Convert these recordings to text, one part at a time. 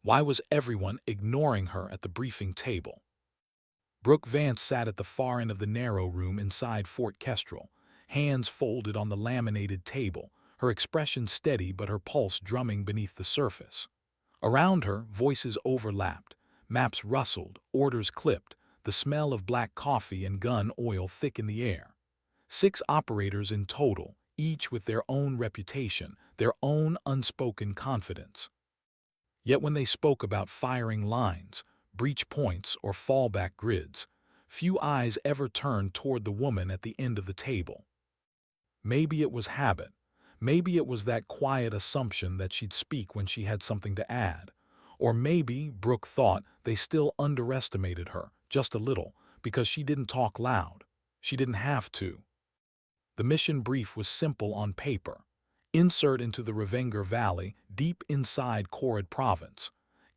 Why was everyone ignoring her at the briefing table? Brooke Vance sat at the far end of the narrow room inside Fort Kestrel, hands folded on the laminated table, her expression steady but her pulse drumming beneath the surface. Around her, voices overlapped, maps rustled, orders clipped, the smell of black coffee and gun oil thick in the air. 6 operators in total, each with their own reputation, their own unspoken confidence. Yet when they spoke about firing lines, breach points, or fallback grids, few eyes ever turned toward the woman at the end of the table. Maybe it was habit. Maybe it was that quiet assumption that she'd speak when she had something to add. Or maybe Brooke thought they still underestimated her, just a little, because she didn't talk loud. She didn't have to. The mission brief was simple on paper. Insert into the Revenger Valley, deep inside Korid Province.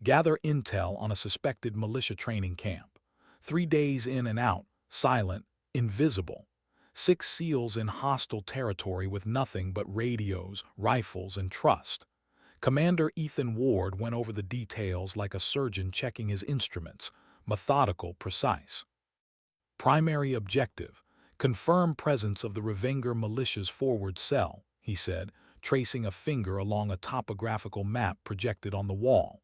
Gather intel on a suspected militia training camp. 3 days in and out, silent, invisible. 6 SEALs in hostile territory with nothing but radios, rifles, and trust. Commander Ethan Ward went over the details like a surgeon checking his instruments, methodical, precise. Primary objective: confirm presence of the Revenger militia's forward cell, he said, tracing a finger along a topographical map projected on the wall.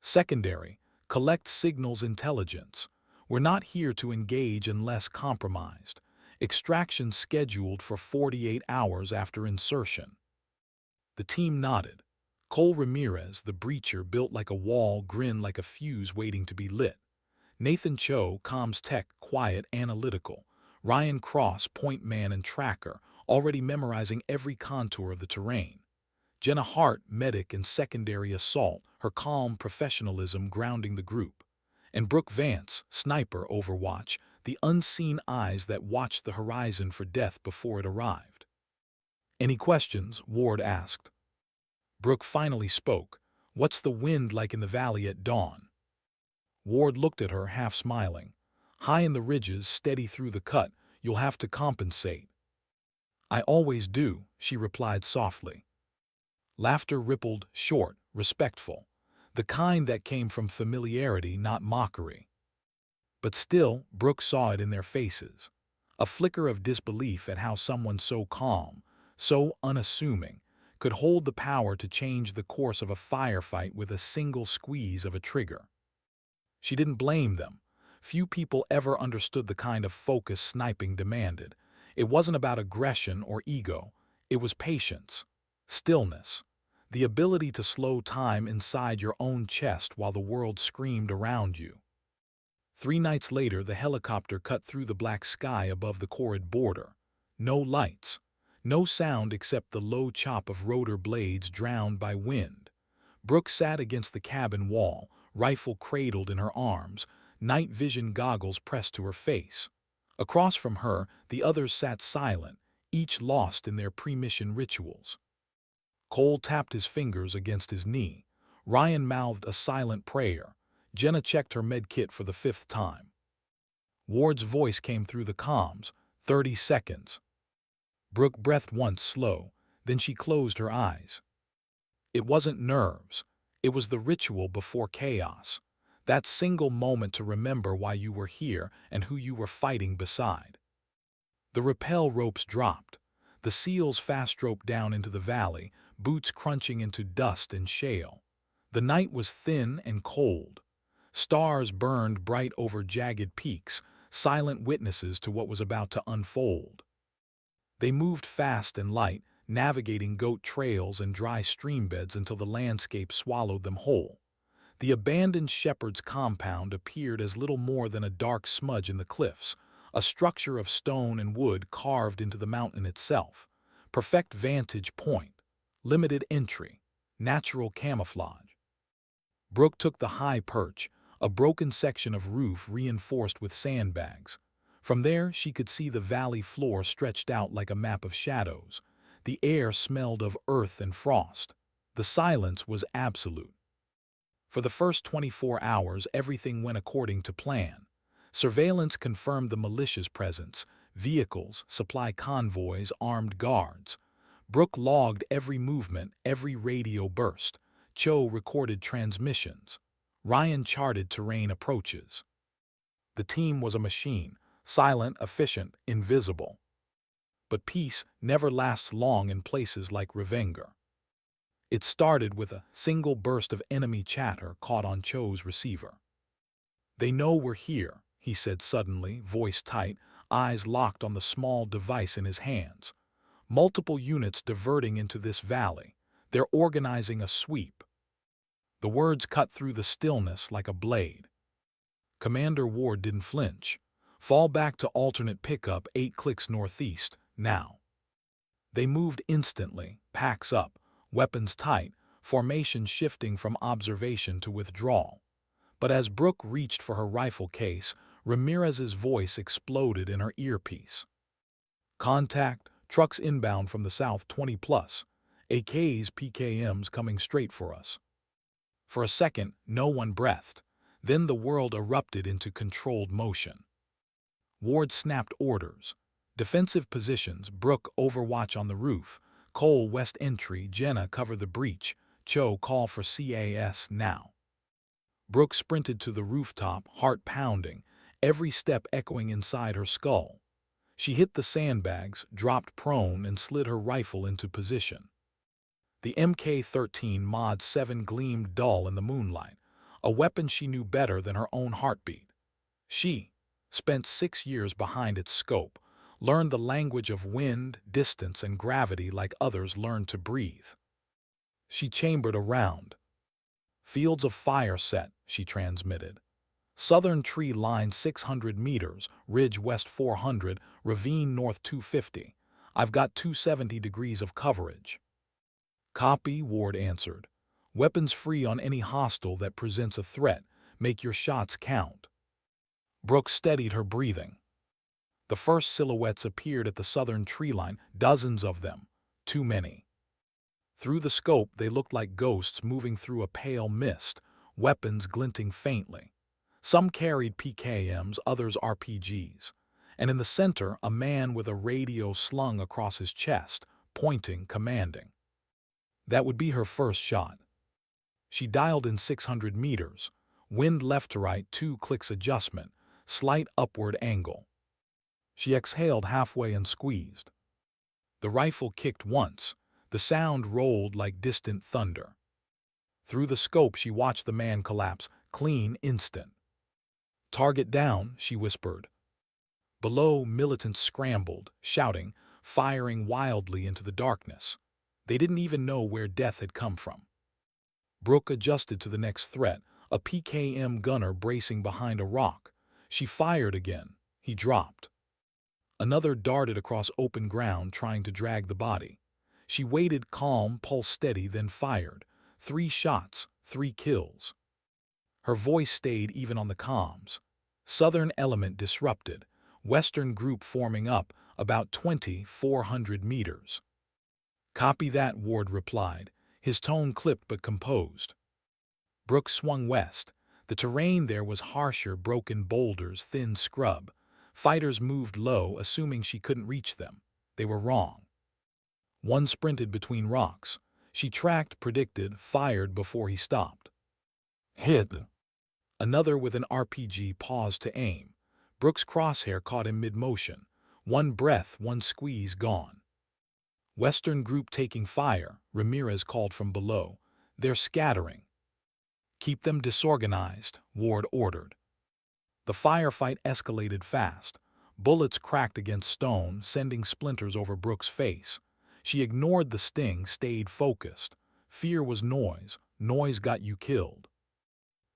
Secondary: collect signals intelligence. We're not here to engage unless compromised. Extraction scheduled for 48 hours after insertion. The team nodded. Cole Ramirez, the breacher built like a wall, grinned like a fuse waiting to be lit. Nathan Cho, comms tech, quiet, analytical. Ryan Cross, point man and tracker, already memorizing every contour of the terrain. Jenna Hart, medic and secondary assault, her calm professionalism grounding the group. And Brooke Vance, sniper overwatch, the unseen eyes that watched the horizon for death before it arrived. "Any questions?" Ward asked. Brooke finally spoke. "What's the wind like in the valley at dawn?" Ward looked at her, half smiling. "High in the ridges, steady through the cut. You'll have to compensate." "I always do," she replied softly. Laughter rippled, short, respectful. The kind that came from familiarity, not mockery. But still, Brooke saw it in their faces. A flicker of disbelief at how someone so calm, so unassuming, could hold the power to change the course of a firefight with a single squeeze of a trigger. She didn't blame them. Few people ever understood the kind of focus sniping demanded. It wasn't about aggression or ego. It was patience, stillness, the ability to slow time inside your own chest while the world screamed around you. 3 nights later, the helicopter cut through the black sky above the Korid border. No lights, no sound except the low chop of rotor blades drowned by wind. Brooke sat against the cabin wall, rifle cradled in her arms, night vision goggles pressed to her face. Across from her, the others sat silent, each lost in their pre-mission rituals. Cole tapped his fingers against his knee. Ryan mouthed a silent prayer. Jenna checked her med kit for the 5th time. Ward's voice came through the comms. 30 seconds. Brooke breathed once slow, then she closed her eyes. It wasn't nerves. It was the ritual before chaos. That single moment to remember why you were here and who you were fighting beside. The rappel ropes dropped. The SEALs fast-roped down into the valley, boots crunching into dust and shale. The night was thin and cold. Stars burned bright over jagged peaks, silent witnesses to what was about to unfold. They moved fast and light, navigating goat trails and dry streambeds until the landscape swallowed them whole. The abandoned shepherd's compound appeared as little more than a dark smudge in the cliffs, a structure of stone and wood carved into the mountain itself. Perfect vantage point, limited entry, natural camouflage. Brooke took the high perch, a broken section of roof reinforced with sandbags. From there, she could see the valley floor stretched out like a map of shadows. The air smelled of earth and frost. The silence was absolute. For the first 24 hours, everything went according to plan. Surveillance confirmed the militia's presence, vehicles, supply convoys, armed guards. Brooke logged every movement, every radio burst, Cho recorded transmissions. Ryan charted terrain approaches. The team was a machine, silent, efficient, invisible. But peace never lasts long in places like Revenger. It started with a single burst of enemy chatter caught on Cho's receiver. "They know we're here," he said suddenly, voice tight, eyes locked on the small device in his hands. "Multiple units diverting into this valley. They're organizing a sweep." The words cut through the stillness like a blade. Commander Ward didn't flinch. "Fall back to alternate pickup 8 clicks northeast, now." They moved instantly, packs up, weapons tight, formation shifting from observation to withdrawal. But as Brooke reached for her rifle case, Ramirez's voice exploded in her earpiece. "Contact, trucks inbound from the south 20 plus. AKs, PKMs coming straight for us." For a second, no one breathed. Then the world erupted into controlled motion. Ward snapped orders. "Defensive positions, Brooke overwatch on the roof. Cole west entry, Jenna cover the breach. Cho call for CAS now." Brooke sprinted to the rooftop, heart pounding, every step echoing inside her skull. She hit the sandbags, dropped prone, and slid her rifle into position. The MK-13 Mod 7 gleamed dull in the moonlight, a weapon she knew better than her own heartbeat. She spent 6 years behind its scope, learned the language of wind, distance, and gravity like others learned to breathe. She chambered a round. "Fields of fire set," she transmitted. "Southern tree line 600 meters, ridge west 400, ravine north 250. I've got 270 degrees of coverage." "Copy," Ward answered. "Weapons free on any hostile that presents a threat. Make your shots count." Brooke steadied her breathing. The first silhouettes appeared at the southern tree line, dozens of them. Too many. Through the scope, they looked like ghosts moving through a pale mist, weapons glinting faintly. Some carried PKMs, others RPGs. And in the center, a man with a radio slung across his chest, pointing, commanding. That would be her first shot. She dialed in 600 meters. Wind left to right, 2 clicks adjustment, slight upward angle. She exhaled halfway and squeezed. The rifle kicked once. The sound rolled like distant thunder. Through the scope, she watched the man collapse, clean, instant. "Target down," she whispered. Below, militants scrambled, shouting, firing wildly into the darkness. They didn't even know where death had come from. Brooke adjusted to the next threat, a PKM gunner bracing behind a rock. She fired again. He dropped. Another darted across open ground, trying to drag the body. She waited calm, pulse steady, then fired. 3 shots, 3 kills. Her voice stayed even on the comms. Southern element disrupted. Western group forming up, about 400 meters. "Copy that," Ward replied, his tone clipped but composed. Brooke swung west. The terrain there was harsher, broken boulders, thin scrub. Fighters moved low, assuming she couldn't reach them. They were wrong. One sprinted between rocks. She tracked, predicted, fired before he stopped. Hit. Another with an RPG paused to aim. Brooke's crosshair caught him mid-motion. One breath, one squeeze, gone. Western group taking fire, Ramirez called from below. "They're scattering." "Keep them disorganized," Ward ordered. The firefight escalated fast. Bullets cracked against stone, sending splinters over Brooke's face. She ignored the sting, stayed focused. Fear was noise. Noise got you killed.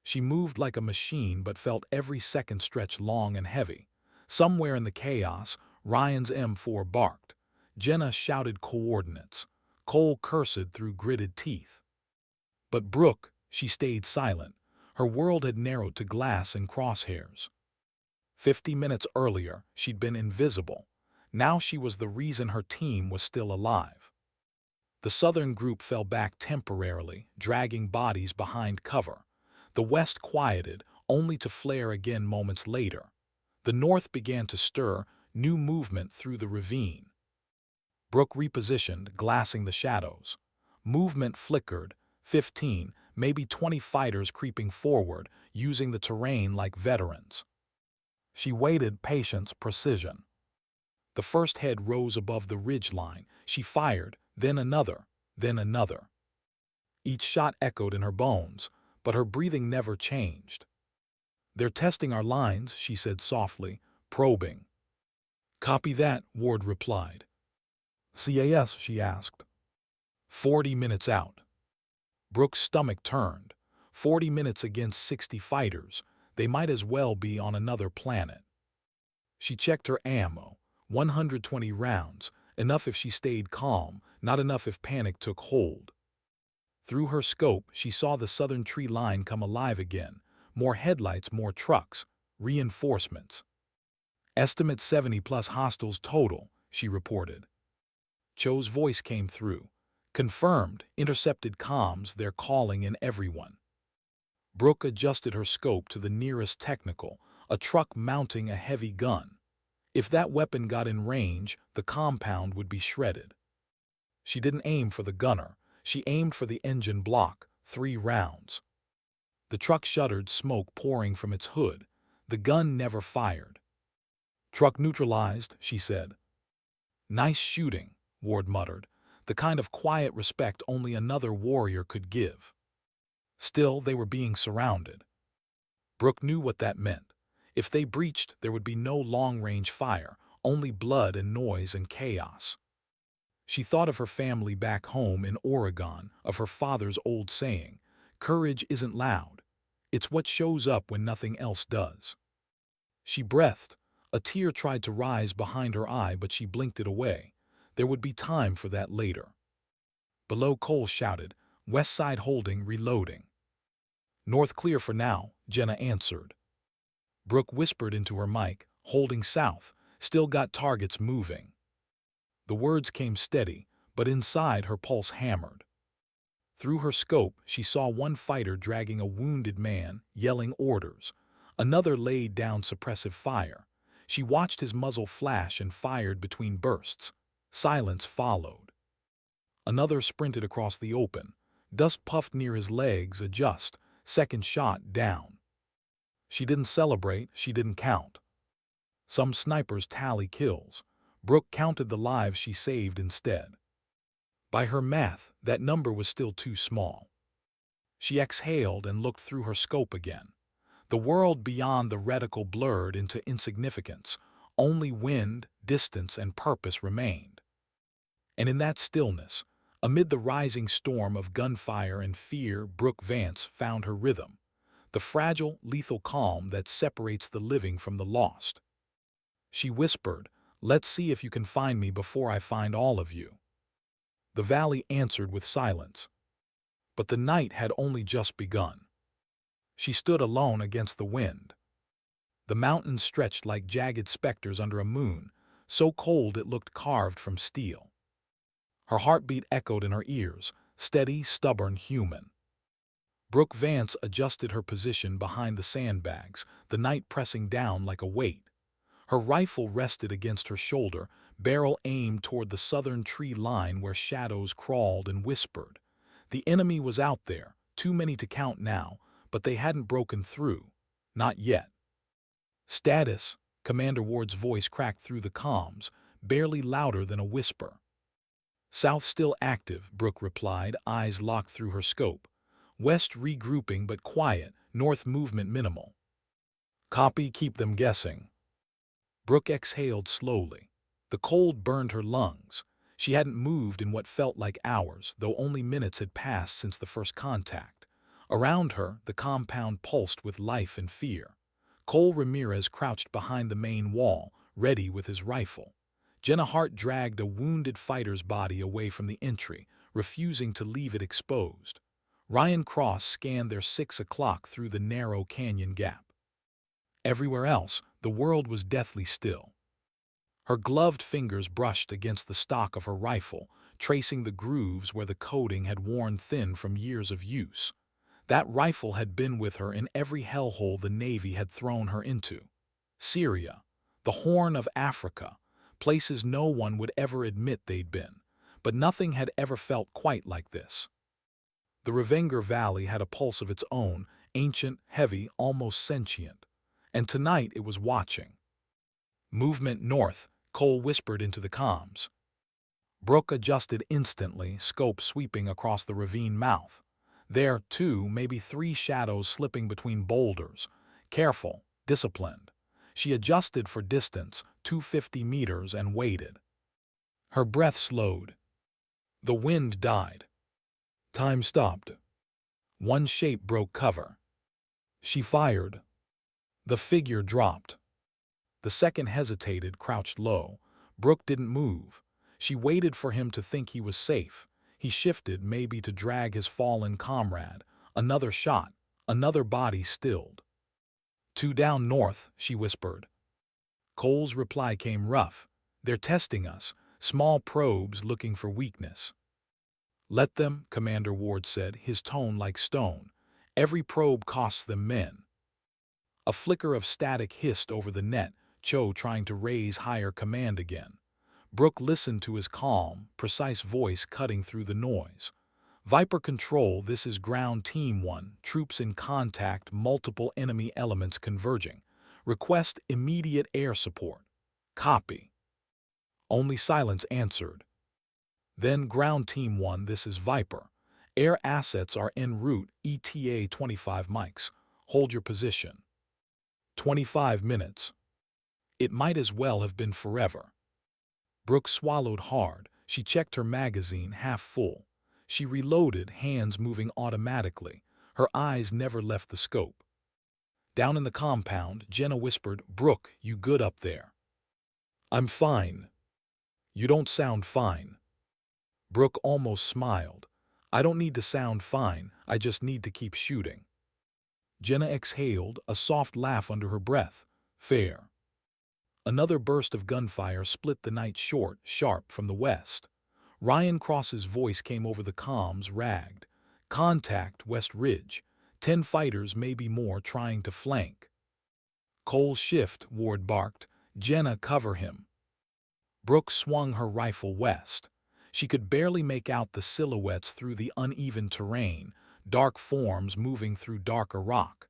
She moved like a machine but felt every second stretch long and heavy. Somewhere in the chaos, Ryan's M4 barked. Jenna shouted coordinates. Cole cursed through gritted teeth. But Brooke, she stayed silent. Her world had narrowed to glass and crosshairs. 50 minutes earlier, she'd been invisible. Now she was the reason her team was still alive. The southern group fell back temporarily, dragging bodies behind cover. The west quieted, only to flare again moments later. The north began to stir, new movement through the ravine. Brooke repositioned, glassing the shadows. Movement flickered, 15, maybe 20 fighters creeping forward, using the terrain like veterans. She waited, patience, precision. The first head rose above the ridge line. She fired, then another, then another. Each shot echoed in her bones, but her breathing never changed. "They're testing our lines," she said softly, probing. "Copy that," Ward replied. "CAS?" she asked. 40 minutes out. Brooke's stomach turned. 40 minutes against 60 fighters. They might as well be on another planet. She checked her ammo. 120 rounds, enough if she stayed calm, not enough if panic took hold. Through her scope, she saw the southern tree line come alive again. More headlights, more trucks, reinforcements. "Estimate 70+ hostiles total," she reported. Cho's voice came through. "Confirmed, intercepted comms, they're calling in everyone." Brooke adjusted her scope to the nearest technical, a truck mounting a heavy gun. If that weapon got in range, the compound would be shredded. She didn't aim for the gunner. She aimed for the engine block, 3 rounds. The truck shuddered, smoke pouring from its hood. The gun never fired. "Truck neutralized," she said. "Nice shooting," Ward muttered, the kind of quiet respect only another warrior could give. Still, they were being surrounded. Brooke knew what that meant. If they breached, there would be no long-range fire, only blood and noise and chaos. She thought of her family back home in Oregon, of her father's old saying, "Courage isn't loud. It's what shows up when nothing else does." She breathed. A tear tried to rise behind her eye, but she blinked it away. There would be time for that later. Below, Cole shouted, "West side holding, reloading." "North clear for now," Jenna answered. Brooke whispered into her mic, "Holding south, still got targets moving." The words came steady, but inside her pulse hammered. Through her scope, she saw one fighter dragging a wounded man, yelling orders. Another laid down suppressive fire. She watched his muzzle flash and fired between bursts. Silence followed. Another sprinted across the open. Dust puffed near his legs, adjust. Second shot, down. She didn't celebrate, she didn't count. Some snipers tally kills. Brooke counted the lives she saved instead. By her math, that number was still too small. She exhaled and looked through her scope again. The world beyond the reticle blurred into insignificance. Only wind, distance, and purpose remained. And in that stillness, amid the rising storm of gunfire and fear, Brooke Vance found her rhythm. The fragile, lethal calm that separates the living from the lost. She whispered, "Let's see if you can find me before I find all of you." The valley answered with silence. But the night had only just begun. She stood alone against the wind. The mountains stretched like jagged specters under a moon, so cold it looked carved from steel. Her heartbeat echoed in her ears, steady, stubborn, human. Brooke Vance adjusted her position behind the sandbags, the night pressing down like a weight. Her rifle rested against her shoulder, barrel aimed toward the southern tree line where shadows crawled and whispered. The enemy was out there, too many to count now, but they hadn't broken through. Not yet. "Status," Commander Ward's voice cracked through the comms, barely louder than a whisper. "South still active," Brooke replied, eyes locked through her scope. "West regrouping but quiet, north movement minimal." "Copy, keep them guessing." Brooke exhaled slowly. The cold burned her lungs. She hadn't moved in what felt like hours, though only minutes had passed since the first contact. Around her, the compound pulsed with life and fear. Cole Ramirez crouched behind the main wall, ready with his rifle. Jenna Hart dragged a wounded fighter's body away from the entry, refusing to leave it exposed. Ryan Cross scanned their 6 o'clock through the narrow canyon gap. Everywhere else, the world was deathly still. Her gloved fingers brushed against the stock of her rifle, tracing the grooves where the coating had worn thin from years of use. That rifle had been with her in every hellhole the Navy had thrown her into. Syria, the Horn of Africa, places no one would ever admit they'd been, but nothing had ever felt quite like this. The Revenger Valley had a pulse of its own, ancient, heavy, almost sentient. And tonight it was watching. Movement north, Cole whispered into the comms. Brooke adjusted instantly, scope sweeping across the ravine mouth. There, too, maybe 3 shadows slipping between boulders. Careful, disciplined. She adjusted for distance, 250 meters, and waited. Her breath slowed. The wind died. Time stopped. One shape broke cover. She fired. The figure dropped. The second hesitated, crouched low. Brooke didn't move. She waited for him to think he was safe. He shifted, maybe to drag his fallen comrade. Another shot. Another body stilled. 2 down north, she whispered. Cole's reply came rough. They're testing us. Small probes looking for weakness. Let them, Commander Ward said, his tone like stone. Every probe costs them men. A flicker of static hissed over the net, Cho trying to raise higher command again. Brooke listened to his calm, precise voice cutting through the noise. Viper Control, this is Ground Team 1, troops in contact, multiple enemy elements converging. Request immediate air support. Copy. Only silence answered. Then Ground Team 1, this is Viper. Air assets are en route, ETA 25 mics. Hold your position. 25 minutes. It might as well have been forever. Brooke swallowed hard. She checked her magazine, half full. She reloaded, hands moving automatically. Her eyes never left the scope. Down in the compound, Jenna whispered, "Brooke, you good up there?" "I'm fine." "You don't sound fine." Brooke almost smiled. "I don't need to sound fine, I just need to keep shooting." Jenna exhaled, a soft laugh under her breath. "Fair." Another burst of gunfire split the night short, sharp from the west. Ryan Cross's voice came over the comms, ragged. "Contact, West Ridge. 10 fighters, maybe more, trying to flank." "Cole shift," Ward barked. "Jenna, cover him." Brooke swung her rifle west. She could barely make out the silhouettes through the uneven terrain, dark forms moving through darker rock.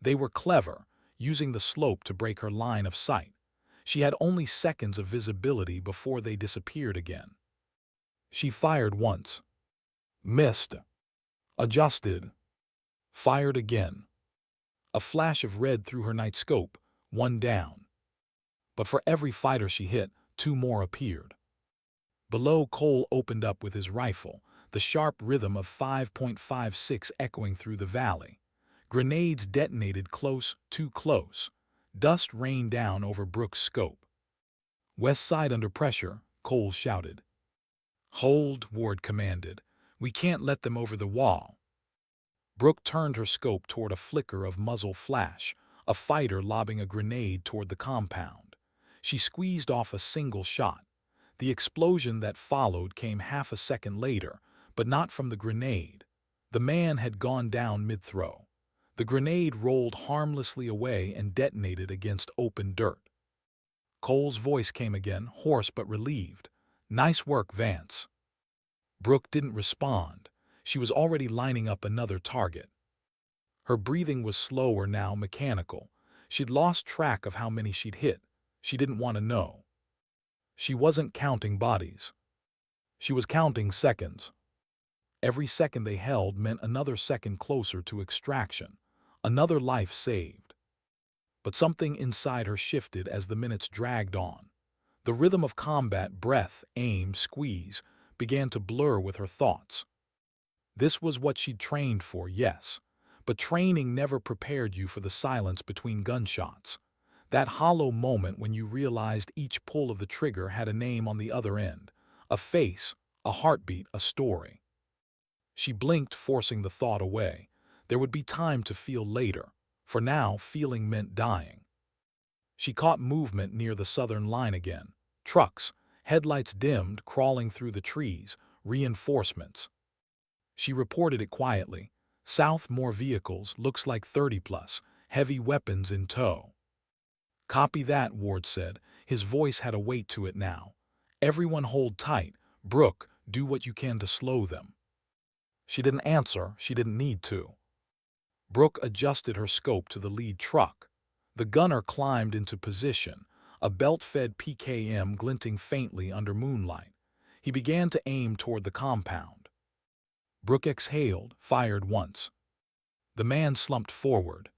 They were clever, using the slope to break her line of sight. She had only seconds of visibility before they disappeared again. She fired once. Missed. Adjusted. Fired again. A flash of red through her night scope, 1 down. But for every fighter she hit, 2 more appeared. Below, Cole opened up with his rifle, the sharp rhythm of 5.56 echoing through the valley. Grenades detonated close, too close. Dust rained down over Brooke's scope. "West side under pressure," Cole shouted. "Hold," Ward commanded. "We can't let them over the wall." Brooke turned her scope toward a flicker of muzzle flash, a fighter lobbing a grenade toward the compound. She squeezed off a single shot. The explosion that followed came half a second later, but not from the grenade. The man had gone down mid-throw. The grenade rolled harmlessly away and detonated against open dirt. Cole's voice came again, hoarse but relieved. "Nice work, Vance." Brooke didn't respond. She was already lining up another target. Her breathing was slower now, mechanical. She'd lost track of how many she'd hit. She didn't want to know. She wasn't counting bodies. She was counting seconds. Every second they held meant another second closer to extraction, another life saved. But something inside her shifted as the minutes dragged on. The rhythm of combat, breath, aim, squeeze, began to blur with her thoughts. This was what she'd trained for, yes, but training never prepared you for the silence between gunshots. That hollow moment when you realized each pull of the trigger had a name on the other end, a face, a heartbeat, a story. She blinked, forcing the thought away. There would be time to feel later. For now, feeling meant dying. She caught movement near the southern line again. Trucks, headlights dimmed, crawling through the trees, reinforcements. She reported it quietly. "South, more vehicles, looks like 30 plus, heavy weapons in tow." "Copy that," Ward said. His voice had a weight to it now. "Everyone hold tight. Brooke, do what you can to slow them." She didn't answer, she didn't need to. Brooke adjusted her scope to the lead truck. The gunner climbed into position, a belt-fed PKM glinting faintly under moonlight. He began to aim toward the compound. Brooke exhaled, fired once. The man slumped forward.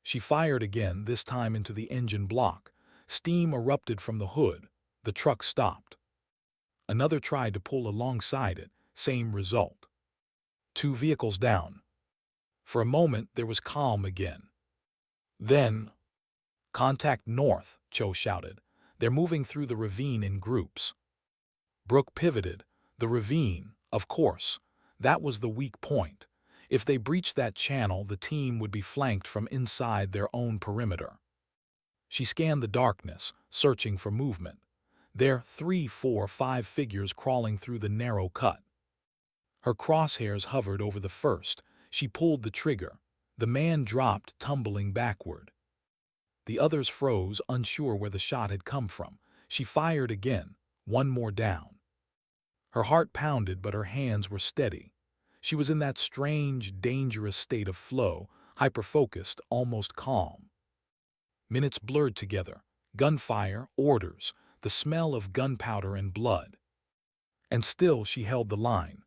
She fired again, this time into the engine block. Steam erupted from the hood. The truck stopped. Another tried to pull alongside it, same result. 2 vehicles down. For a moment, there was calm again. Then, "Contact north," Cho shouted. "They're moving through the ravine in groups." Brooke pivoted. The ravine, of course. That was the weak point. If they breached that channel, the team would be flanked from inside their own perimeter. She scanned the darkness, searching for movement. There, 3, 4, 5 figures crawling through the narrow cut. Her crosshairs hovered over the first. She pulled the trigger. The man dropped, tumbling backward. The others froze, unsure where the shot had come from. She fired again, one more down. Her heart pounded, but her hands were steady. She was in that strange, dangerous state of flow, hyper-focused, almost calm. Minutes blurred together. Gunfire, orders, the smell of gunpowder and blood. And still she held the line.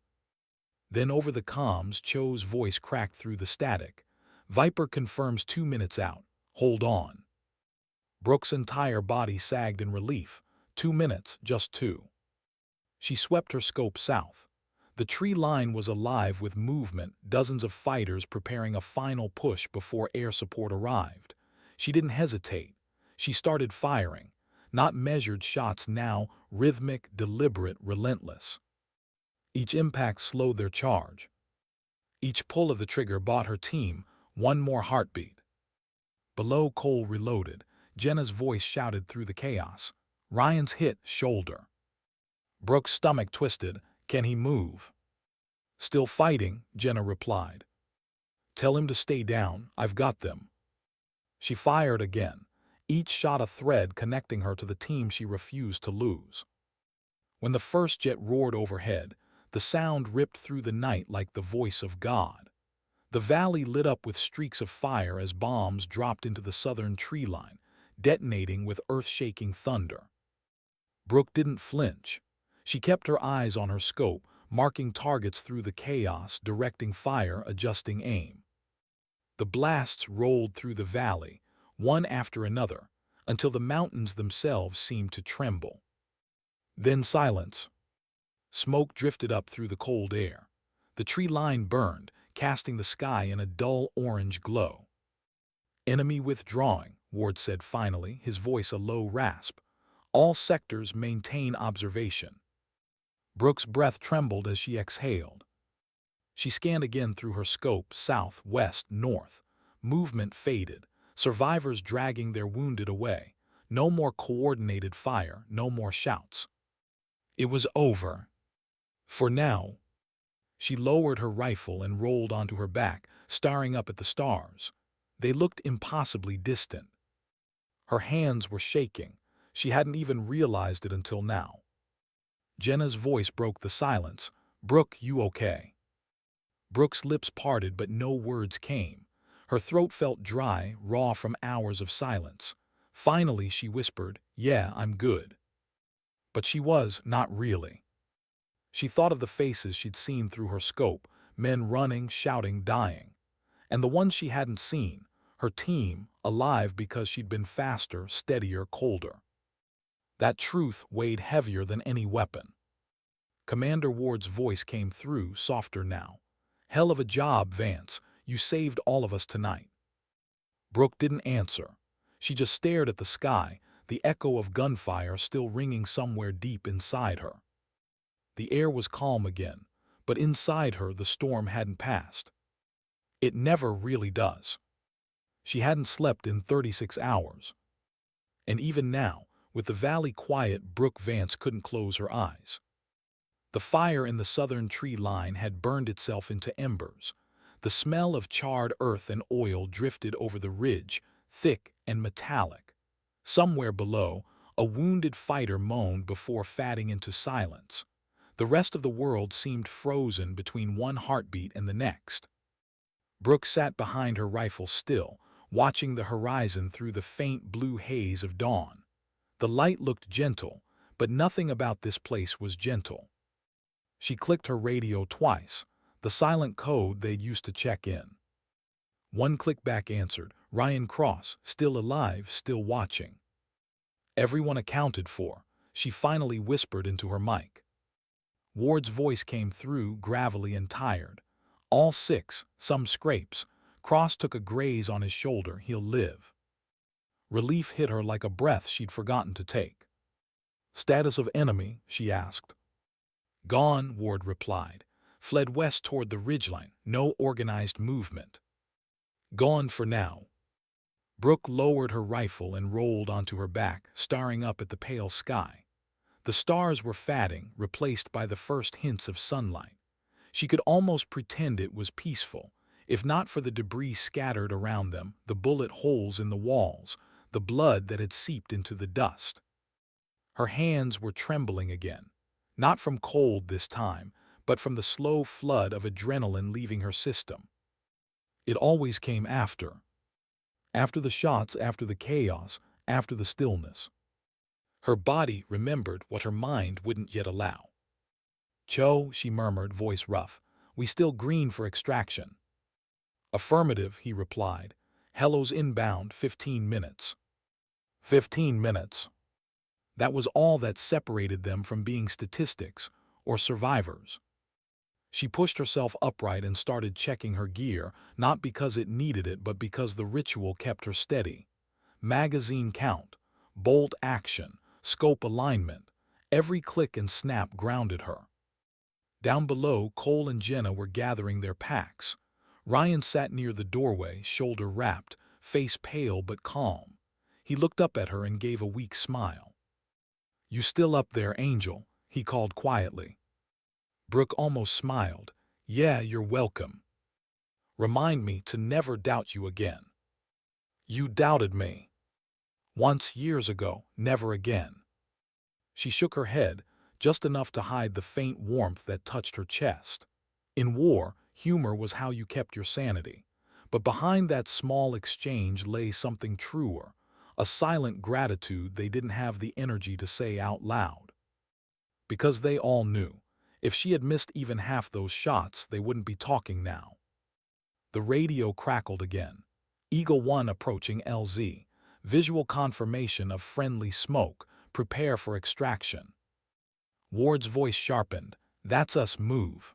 Then over the comms, Cho's voice cracked through the static. "Viper confirms 2 minutes out. Hold on." Brooke's entire body sagged in relief. 2 minutes, just 2. She swept her scope south. The tree line was alive with movement, dozens of fighters preparing a final push before air support arrived. She didn't hesitate. She started firing. Not measured shots now, rhythmic, deliberate, relentless. Each impact slowed their charge. Each pull of the trigger bought her team one more heartbeat. Below, Cole reloaded. Jenna's voice shouted through the chaos. "Ryan's hit, shoulder." Brooke's stomach twisted. "Can he move?" "Still fighting," Jenna replied. "Tell him to stay down. I've got them." She fired again. Each shot a thread connecting her to the team she refused to lose. When the first jet roared overhead, the sound ripped through the night like the voice of God. The valley lit up with streaks of fire as bombs dropped into the southern tree line, detonating with earth-shaking thunder. Brooke didn't flinch. She kept her eyes on her scope, marking targets through the chaos, directing fire, adjusting aim. The blasts rolled through the valley, one after another, until the mountains themselves seemed to tremble. Then silence. Smoke drifted up through the cold air. The tree line burned, casting the sky in a dull orange glow. "Enemy withdrawing," Ward said finally, his voice a low rasp. "All sectors maintain observation." Brooke's breath trembled as she exhaled. She scanned again through her scope, south, west, north. Movement faded, survivors dragging their wounded away. No more coordinated fire, no more shouts. It was over. For now. She lowered her rifle and rolled onto her back, staring up at the stars. They looked impossibly distant. Her hands were shaking. She hadn't even realized it until now. Jenna's voice broke the silence. "Brooke, you okay?" Brooke's lips parted, but no words came. Her throat felt dry, raw from hours of silence. Finally, she whispered, "Yeah, I'm good." But she was not really. She thought of the faces she'd seen through her scope, men running, shouting, dying. And the ones she hadn't seen, her team, alive because she'd been faster, steadier, colder. That truth weighed heavier than any weapon. Commander Ward's voice came through, softer now. "Hell of a job, Vance. You saved all of us tonight." Brooke didn't answer. She just stared at the sky, the echo of gunfire still ringing somewhere deep inside her. The air was calm again, but inside her the storm hadn't passed. It never really does. She hadn't slept in 36 hours. And even now, with the valley quiet, Brooke Vance couldn't close her eyes. The fire in the southern tree line had burned itself into embers. The smell of charred earth and oil drifted over the ridge, thick and metallic. Somewhere below, a wounded fighter moaned before fading into silence. The rest of the world seemed frozen between one heartbeat and the next. Brooke sat behind her rifle still, watching the horizon through the faint blue haze of dawn. The light looked gentle, but nothing about this place was gentle. She clicked her radio twice, the silent code they'd used to check in. One clickback answered, Ryan Cross, still alive, still watching. Everyone accounted for, she finally whispered into her mic. Ward's voice came through, gravelly and tired. All six, some scrapes. Cross took a graze on his shoulder, he'll live. Relief hit her like a breath she'd forgotten to take. Status of enemy, she asked. Gone, Ward replied. Fled west toward the ridgeline, no organized movement. Gone for now. Brooke lowered her rifle and rolled onto her back, staring up at the pale sky. The stars were fading, replaced by the first hints of sunlight. She could almost pretend it was peaceful, if not for the debris scattered around them, the bullet holes in the walls, the blood that had seeped into the dust. Her hands were trembling again, not from cold this time, but from the slow flood of adrenaline leaving her system. It always came after. After the shots, after the chaos, after the stillness. Her body remembered what her mind wouldn't yet allow. Cho, she murmured, voice rough, we still green for extraction. Affirmative, he replied. Hello's inbound, 15 minutes. 15 minutes. That was all that separated them from being statistics or survivors. She pushed herself upright and started checking her gear, not because it needed it, but because the ritual kept her steady. Magazine count, bolt action, scope alignment, every click and snap grounded her. Down below, Cole and Jenna were gathering their packs. Ryan sat near the doorway, shoulder wrapped, face pale but calm. He looked up at her and gave a weak smile. You still up there, Angel? He called quietly. Brooke almost smiled. Yeah, you're welcome. Remind me to never doubt you again. You doubted me. Once years ago, never again. She shook her head, just enough to hide the faint warmth that touched her chest. In war, humor was how you kept your sanity. But behind that small exchange lay something truer, a silent gratitude they didn't have the energy to say out loud. Because they all knew, if she had missed even half those shots, they wouldn't be talking now. The radio crackled again. Eagle 1 approaching LZ. Visual confirmation of friendly smoke. Prepare for extraction. Ward's voice sharpened. That's us, move.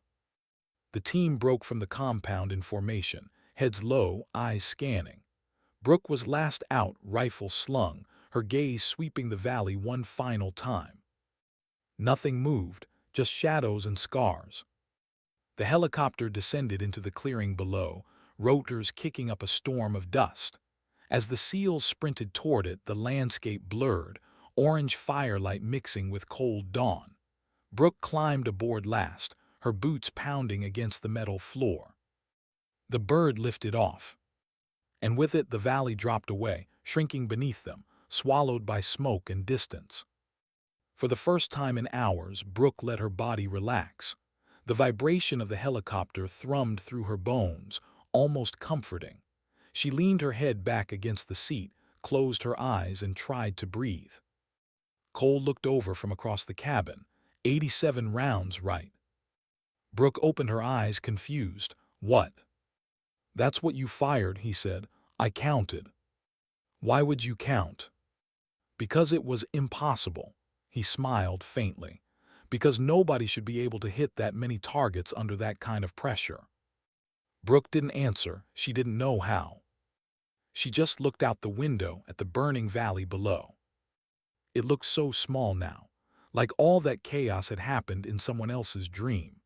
The team broke from the compound in formation, heads low, eyes scanning. Brooke was last out, rifle slung, her gaze sweeping the valley one final time. Nothing moved, just shadows and scars. The helicopter descended into the clearing below, rotors kicking up a storm of dust. As the SEALs sprinted toward it, the landscape blurred, orange firelight mixing with cold dawn. Brooke climbed aboard last, her boots pounding against the metal floor. The bird lifted off, and with it the valley dropped away, shrinking beneath them, swallowed by smoke and distance. For the first time in hours, Brooke let her body relax. The vibration of the helicopter thrummed through her bones, almost comforting. She leaned her head back against the seat, closed her eyes, and tried to breathe. Cole looked over from across the cabin. 87 rounds, right? Brooke opened her eyes, confused. What? That's what you fired, he said. I counted. Why would you count? Because it was impossible. He smiled faintly. Because nobody should be able to hit that many targets under that kind of pressure. Brooke didn't answer. She didn't know how. She just looked out the window at the burning valley below. It looked so small now, like all that chaos had happened in someone else's dream.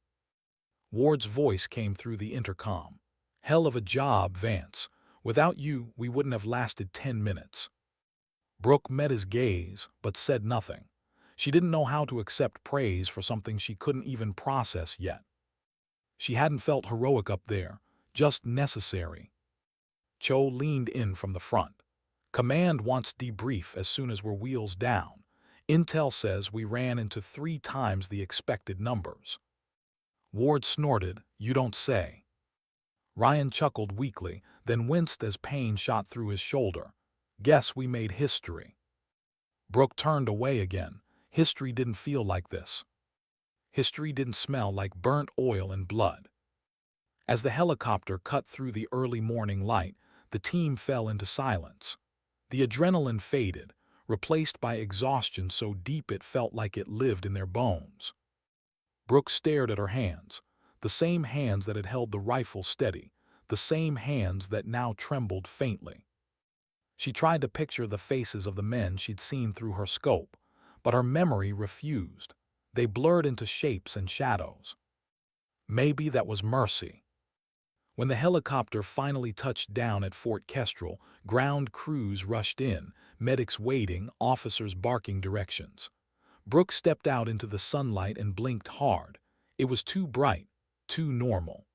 Ward's voice came through the intercom. Hell of a job, Vance. Without you, we wouldn't have lasted 10 minutes. Brooke met his gaze, but said nothing. She didn't know how to accept praise for something she couldn't even process yet. She hadn't felt heroic up there, just necessary. Cho leaned in from the front. Command wants debrief as soon as we're wheels down. Intel says we ran into 3 times the expected numbers. Ward snorted, "You don't say." Ryan chuckled weakly, then winced as pain shot through his shoulder. "Guess we made history." Brooke turned away again. History didn't feel like this. History didn't smell like burnt oil and blood. As the helicopter cut through the early morning light, the team fell into silence. The adrenaline faded, replaced by exhaustion so deep it felt like it lived in their bones. Brooke stared at her hands, the same hands that had held the rifle steady, the same hands that now trembled faintly. She tried to picture the faces of the men she'd seen through her scope, but her memory refused. They blurred into shapes and shadows. Maybe that was mercy. When the helicopter finally touched down at Fort Kestrel, ground crews rushed in, medics waiting, officers barking directions. Brooke stepped out into the sunlight and blinked hard. It was too bright, too normal.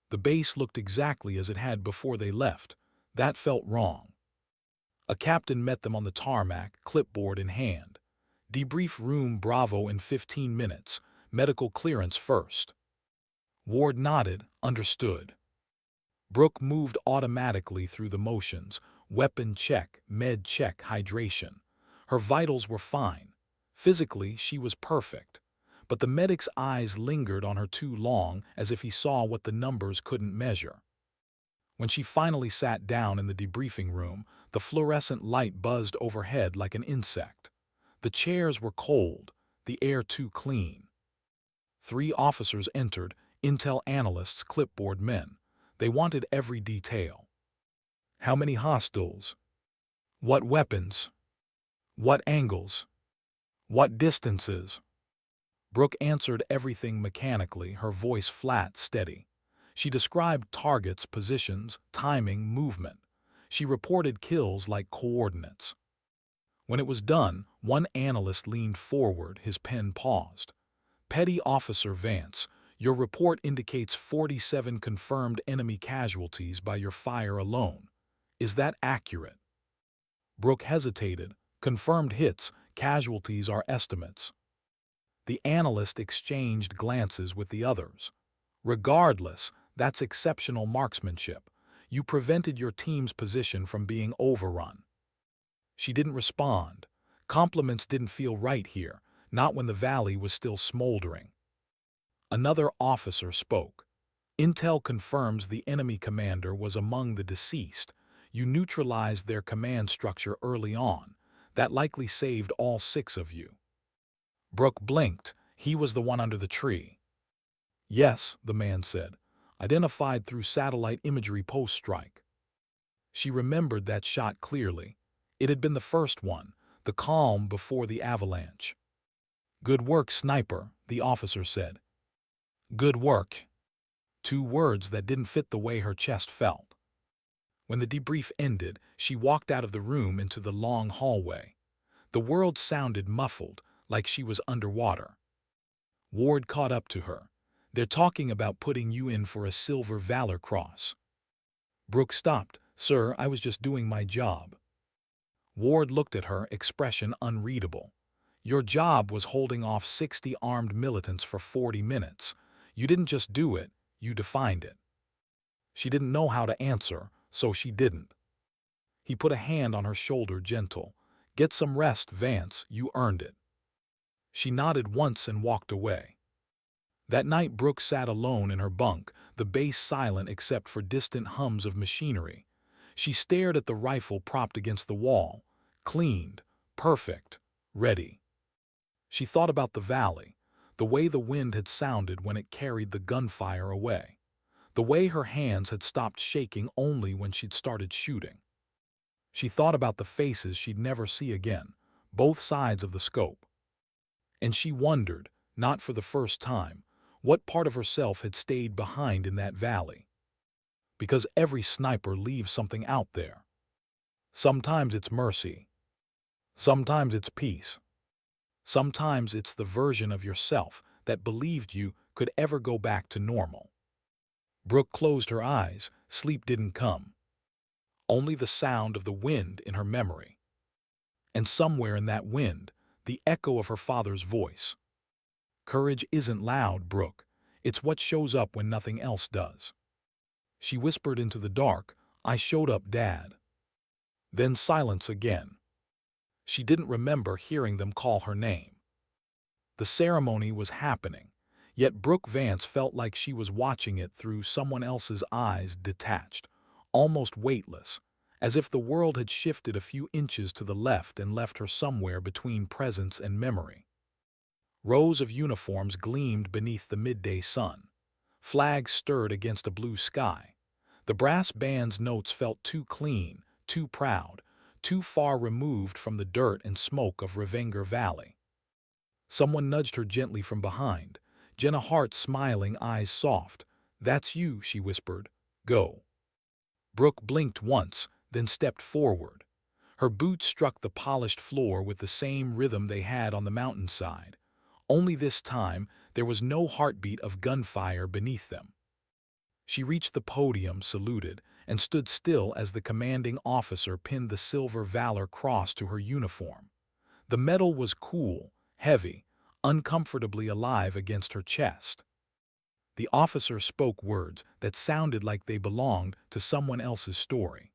The base looked exactly as it had before they left. That felt wrong. A captain met them on the tarmac, clipboard in hand. "Debrief room Bravo in 15 minutes. Medical clearance first." Ward nodded, understood. Brooke moved automatically through the motions, weapon check, med check, hydration. Her vitals were fine. Physically, she was perfect. But the medic's eyes lingered on her too long, as if he saw what the numbers couldn't measure. When she finally sat down in the debriefing room, the fluorescent light buzzed overhead like an insect. The chairs were cold, the air too clean. 3 officers entered, intel analysts, clipboard men. They wanted every detail. How many hostiles? What weapons? What angles? What distances? Brooke answered everything mechanically, her voice flat, steady. She described targets, positions, timing, movement. She reported kills like coordinates. When it was done, one analyst leaned forward, his pen paused. "Petty Officer Vance, your report indicates 47 confirmed enemy casualties by your fire alone. Is that accurate?" Brooke hesitated. "Confirmed hits, casualties are estimates." The analyst exchanged glances with the others. "Regardless, that's exceptional marksmanship. You prevented your team's position from being overrun." She didn't respond. Compliments didn't feel right here, not when the valley was still smoldering. Another officer spoke. "Intel confirms the enemy commander was among the deceased. You neutralized their command structure early on. That likely saved all 6 of you." Brooke blinked. "He was the one under the tree." "Yes," the man said. "Identified through satellite imagery post-strike." She remembered that shot clearly. It had been the first one, the calm before the avalanche. "Good work, sniper," the officer said. "Good work." 2 words that didn't fit the way her chest felt. When the debrief ended, she walked out of the room into the long hallway. The world sounded muffled, like she was underwater. Ward caught up to her. "They're talking about putting you in for a Silver Valor Cross." Brooke stopped. "Sir, I was just doing my job." Ward looked at her, expression unreadable. "Your job was holding off 60 armed militants for 40 minutes. You didn't just do it, you defined it." She didn't know how to answer, so she didn't. He put a hand on her shoulder, gentle. "Get some rest, Vance, you earned it." She nodded once and walked away. That night Brooke sat alone in her bunk, the base silent except for distant hums of machinery. She stared at the rifle propped against the wall, cleaned, perfect, ready. She thought about the valley, the way the wind had sounded when it carried the gunfire away, the way her hands had stopped shaking only when she'd started shooting. She thought about the faces she'd never see again, both sides of the scope. And she wondered, not for the first time, what part of herself had stayed behind in that valley. Because every sniper leaves something out there. Sometimes it's mercy. Sometimes it's peace. Sometimes it's the version of yourself that believed you could ever go back to normal. Brooke closed her eyes. Sleep didn't come. Only the sound of the wind in her memory. And somewhere in that wind, the echo of her father's voice. Courage isn't loud, Brooke. It's what shows up when nothing else does. She whispered into the dark, I showed up, Dad. Then silence again. She didn't remember hearing them call her name. The ceremony was happening, yet Brooke Vance felt like she was watching it through someone else's eyes, detached, almost weightless, as if the world had shifted a few inches to the left and left her somewhere between presence and memory. Rows of uniforms gleamed beneath the midday sun. Flags stirred against a blue sky. The brass band's notes felt too clean, too proud, too far removed from the dirt and smoke of Restraint Valley. Someone nudged her gently from behind, Jenna Hart smiling, eyes soft. That's you, she whispered. Go. Brooke blinked once, then stepped forward. Her boots struck the polished floor with the same rhythm they had on the mountainside. Only this time, there was no heartbeat of gunfire beneath them. She reached the podium, saluted, and stood still as the commanding officer pinned the Silver Valor Cross to her uniform. The metal was cool, heavy, uncomfortably alive against her chest. The officer spoke words that sounded like they belonged to someone else's story.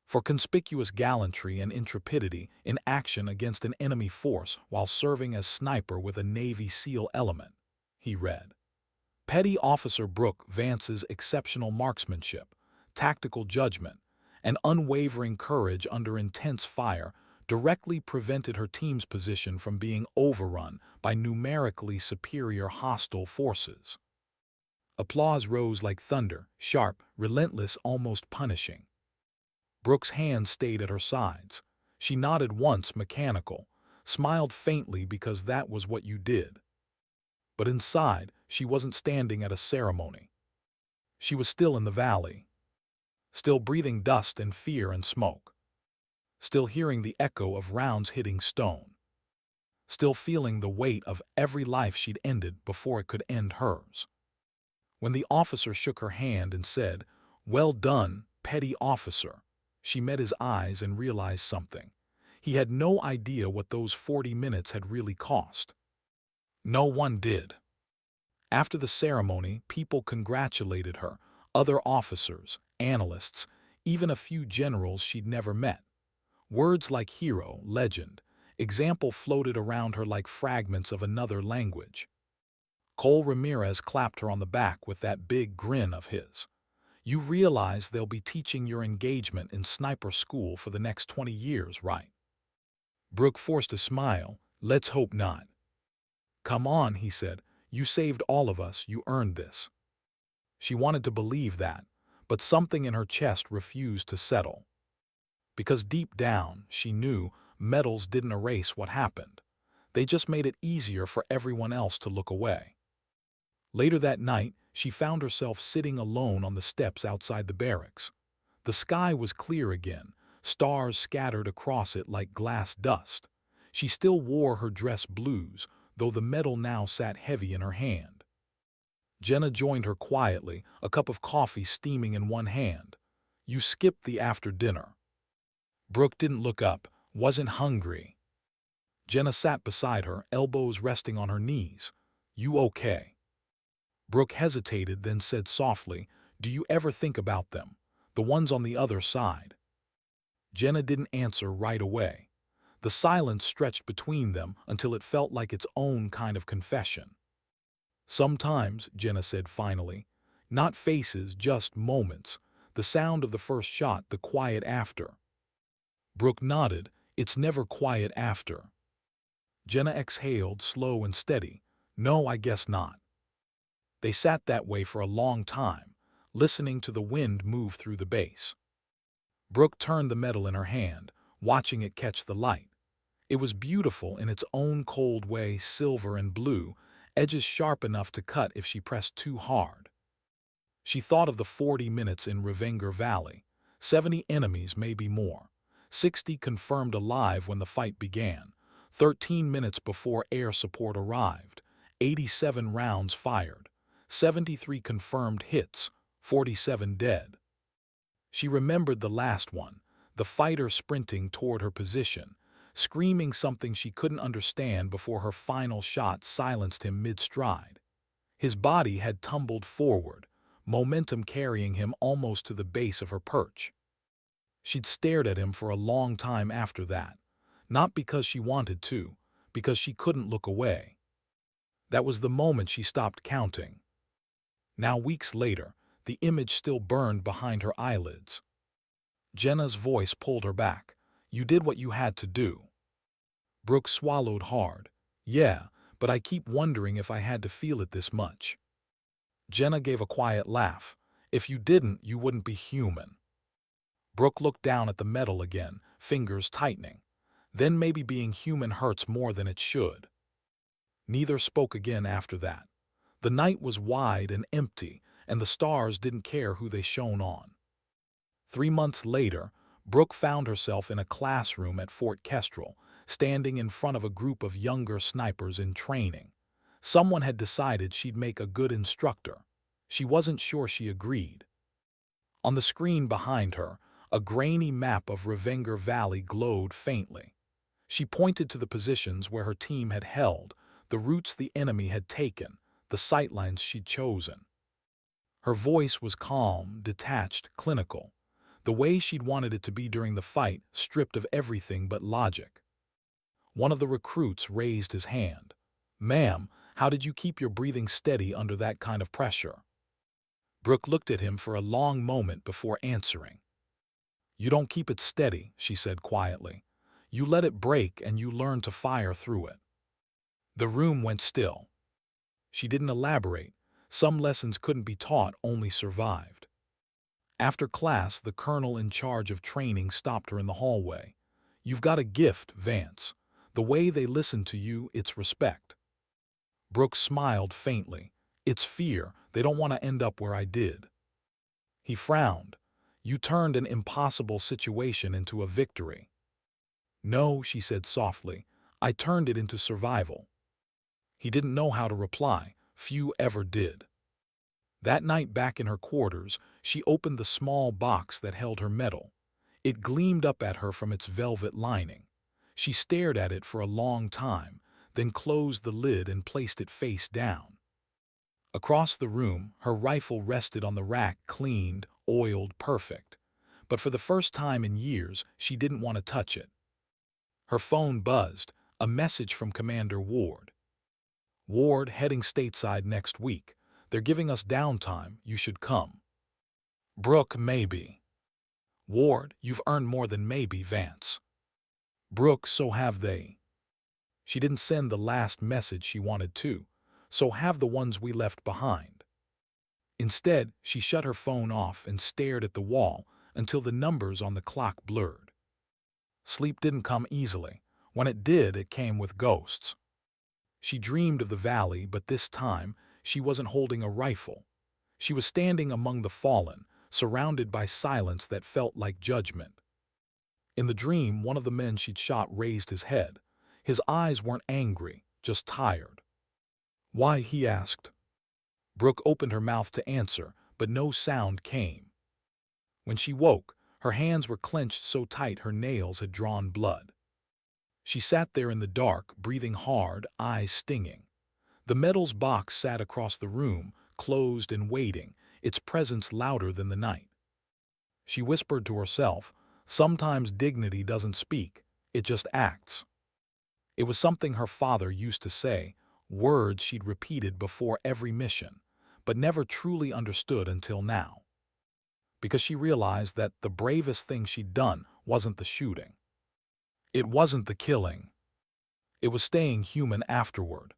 For conspicuous gallantry and intrepidity in action against an enemy force while serving as sniper with a Navy SEAL element, he read. Petty Officer Brooke Vance's exceptional marksmanship, tactical judgment, and unwavering courage under intense fire directly prevented her team's position from being overrun by numerically superior hostile forces. Applause rose like thunder, sharp, relentless, almost punishing. Brooke's hands stayed at her sides. She nodded once, mechanical, smiled faintly because that was what you did. But inside, she wasn't standing at a ceremony. She was still in the valley, still breathing dust and fear and smoke, still hearing the echo of rounds hitting stone, still feeling the weight of every life she'd ended before it could end hers. When the officer shook her hand and said, "Well done, petty officer," she met his eyes and realized something. He had no idea what those 40 minutes had really cost. No one did. After the ceremony, people congratulated her, other officers, analysts, even a few generals she'd never met. Words like hero, legend, example floated around her like fragments of another language. Cole Ramirez clapped her on the back with that big grin of his. You realize they'll be teaching your engagement in sniper school for the next 20 years, right? Brooke forced a smile. Let's hope not. Come on, he said. You saved all of us. You earned this. She wanted to believe that, but something in her chest refused to settle. Because deep down, she knew medals didn't erase what happened. They just made it easier for everyone else to look away. Later that night, she found herself sitting alone on the steps outside the barracks. The sky was clear again, stars scattered across it like glass dust. She still wore her dress blues, though the medal now sat heavy in her hand. Jenna joined her quietly, a cup of coffee steaming in one hand. You skipped the after dinner. Brooke didn't look up, wasn't hungry. Jenna sat beside her, elbows resting on her knees. You okay? Brooke hesitated, then said softly, Do you ever think about them, the ones on the other side? Jenna didn't answer right away. The silence stretched between them until it felt like its own kind of confession. Sometimes, Jenna said finally, not faces, just moments, the sound of the first shot, the quiet after. Brooke nodded. It's never quiet after. Jenna exhaled, slow and steady. No, I guess not. They sat that way for a long time, listening to the wind move through the base. Brooke turned the medal in her hand, watching it catch the light. It was beautiful in its own cold way, silver and blue, edges sharp enough to cut if she pressed too hard. She thought of the 40 minutes in Restraint Valley, 70 enemies, maybe more, 60 confirmed alive when the fight began, 13 minutes before air support arrived, 87 rounds fired, 73 confirmed hits, 47 dead. She remembered the last one, the fighter sprinting toward her position, screaming something she couldn't understand before her final shot silenced him mid-stride. His body had tumbled forward, momentum carrying him almost to the base of her perch. She'd stared at him for a long time after that, not because she wanted to, because she couldn't look away. That was the moment she stopped counting. Now, weeks later, the image still burned behind her eyelids. Jenna's voice pulled her back. "You did what you had to do." Brooke swallowed hard. "Yeah, but I keep wondering if I had to feel it this much." Jenna gave a quiet laugh. "If you didn't, you wouldn't be human." Brooke looked down at the metal again, fingers tightening. "Then maybe being human hurts more than it should." Neither spoke again after that. The night was wide and empty, and the stars didn't care who they shone on. 3 months later, Brooke found herself in a classroom at Fort Kestrel, standing in front of a group of younger snipers in training. Someone had decided she'd make a good instructor. She wasn't sure she agreed. On the screen behind her, a grainy map of Revenger Valley glowed faintly. She pointed to the positions where her team had held, the routes the enemy had taken, the sightlines she'd chosen. Her voice was calm, detached, clinical, the way she'd wanted it to be during the fight, stripped of everything but logic. One of the recruits raised his hand. "Ma'am, how did you keep your breathing steady under that kind of pressure?" Brooke looked at him for a long moment before answering. "You don't keep it steady," she said quietly. "You let it break and you learn to fire through it." The room went still. She didn't elaborate. Some lessons couldn't be taught, only survived. After class, the colonel in charge of training stopped her in the hallway. "You've got a gift, Vance. The way they listen to you, it's respect." Brooke smiled faintly. "It's fear. They don't want to end up where I did." He frowned. "You turned an impossible situation into a victory." "No," she said softly. "I turned it into survival." He didn't know how to reply. Few ever did. That night back in her quarters, she opened the small box that held her medal. It gleamed up at her from its velvet lining. She stared at it for a long time, then closed the lid and placed it face down. Across the room, her rifle rested on the rack, cleaned, oiled, perfect. But for the first time in years, she didn't want to touch it. Her phone buzzed, a message from Commander Ward. "Ward, heading stateside next week. They're giving us downtime, you should come." Brooke, "Maybe." Ward, "You've earned more than maybe, Vance." Brooke, "So have they." She didn't send the last message she wanted to. "So have the ones we left behind." Instead, she shut her phone off and stared at the wall until the numbers on the clock blurred. Sleep didn't come easily. When it did, it came with ghosts. She dreamed of the valley, but this time, she wasn't holding a rifle. She was standing among the fallen, surrounded by silence that felt like judgment. In the dream, one of the men she'd shot raised his head. His eyes weren't angry, just tired. "Why?" he asked. Brooke opened her mouth to answer, but no sound came. When she woke, her hands were clenched so tight her nails had drawn blood. She sat there in the dark, breathing hard, eyes stinging. The medal's box sat across the room, closed and waiting, its presence louder than the night. She whispered to herself, "Sometimes dignity doesn't speak, it just acts." It was something her father used to say, words she'd repeated before every mission, but never truly understood until now. Because she realized that the bravest thing she'd done wasn't the shooting. It wasn't the killing. It was staying human afterward.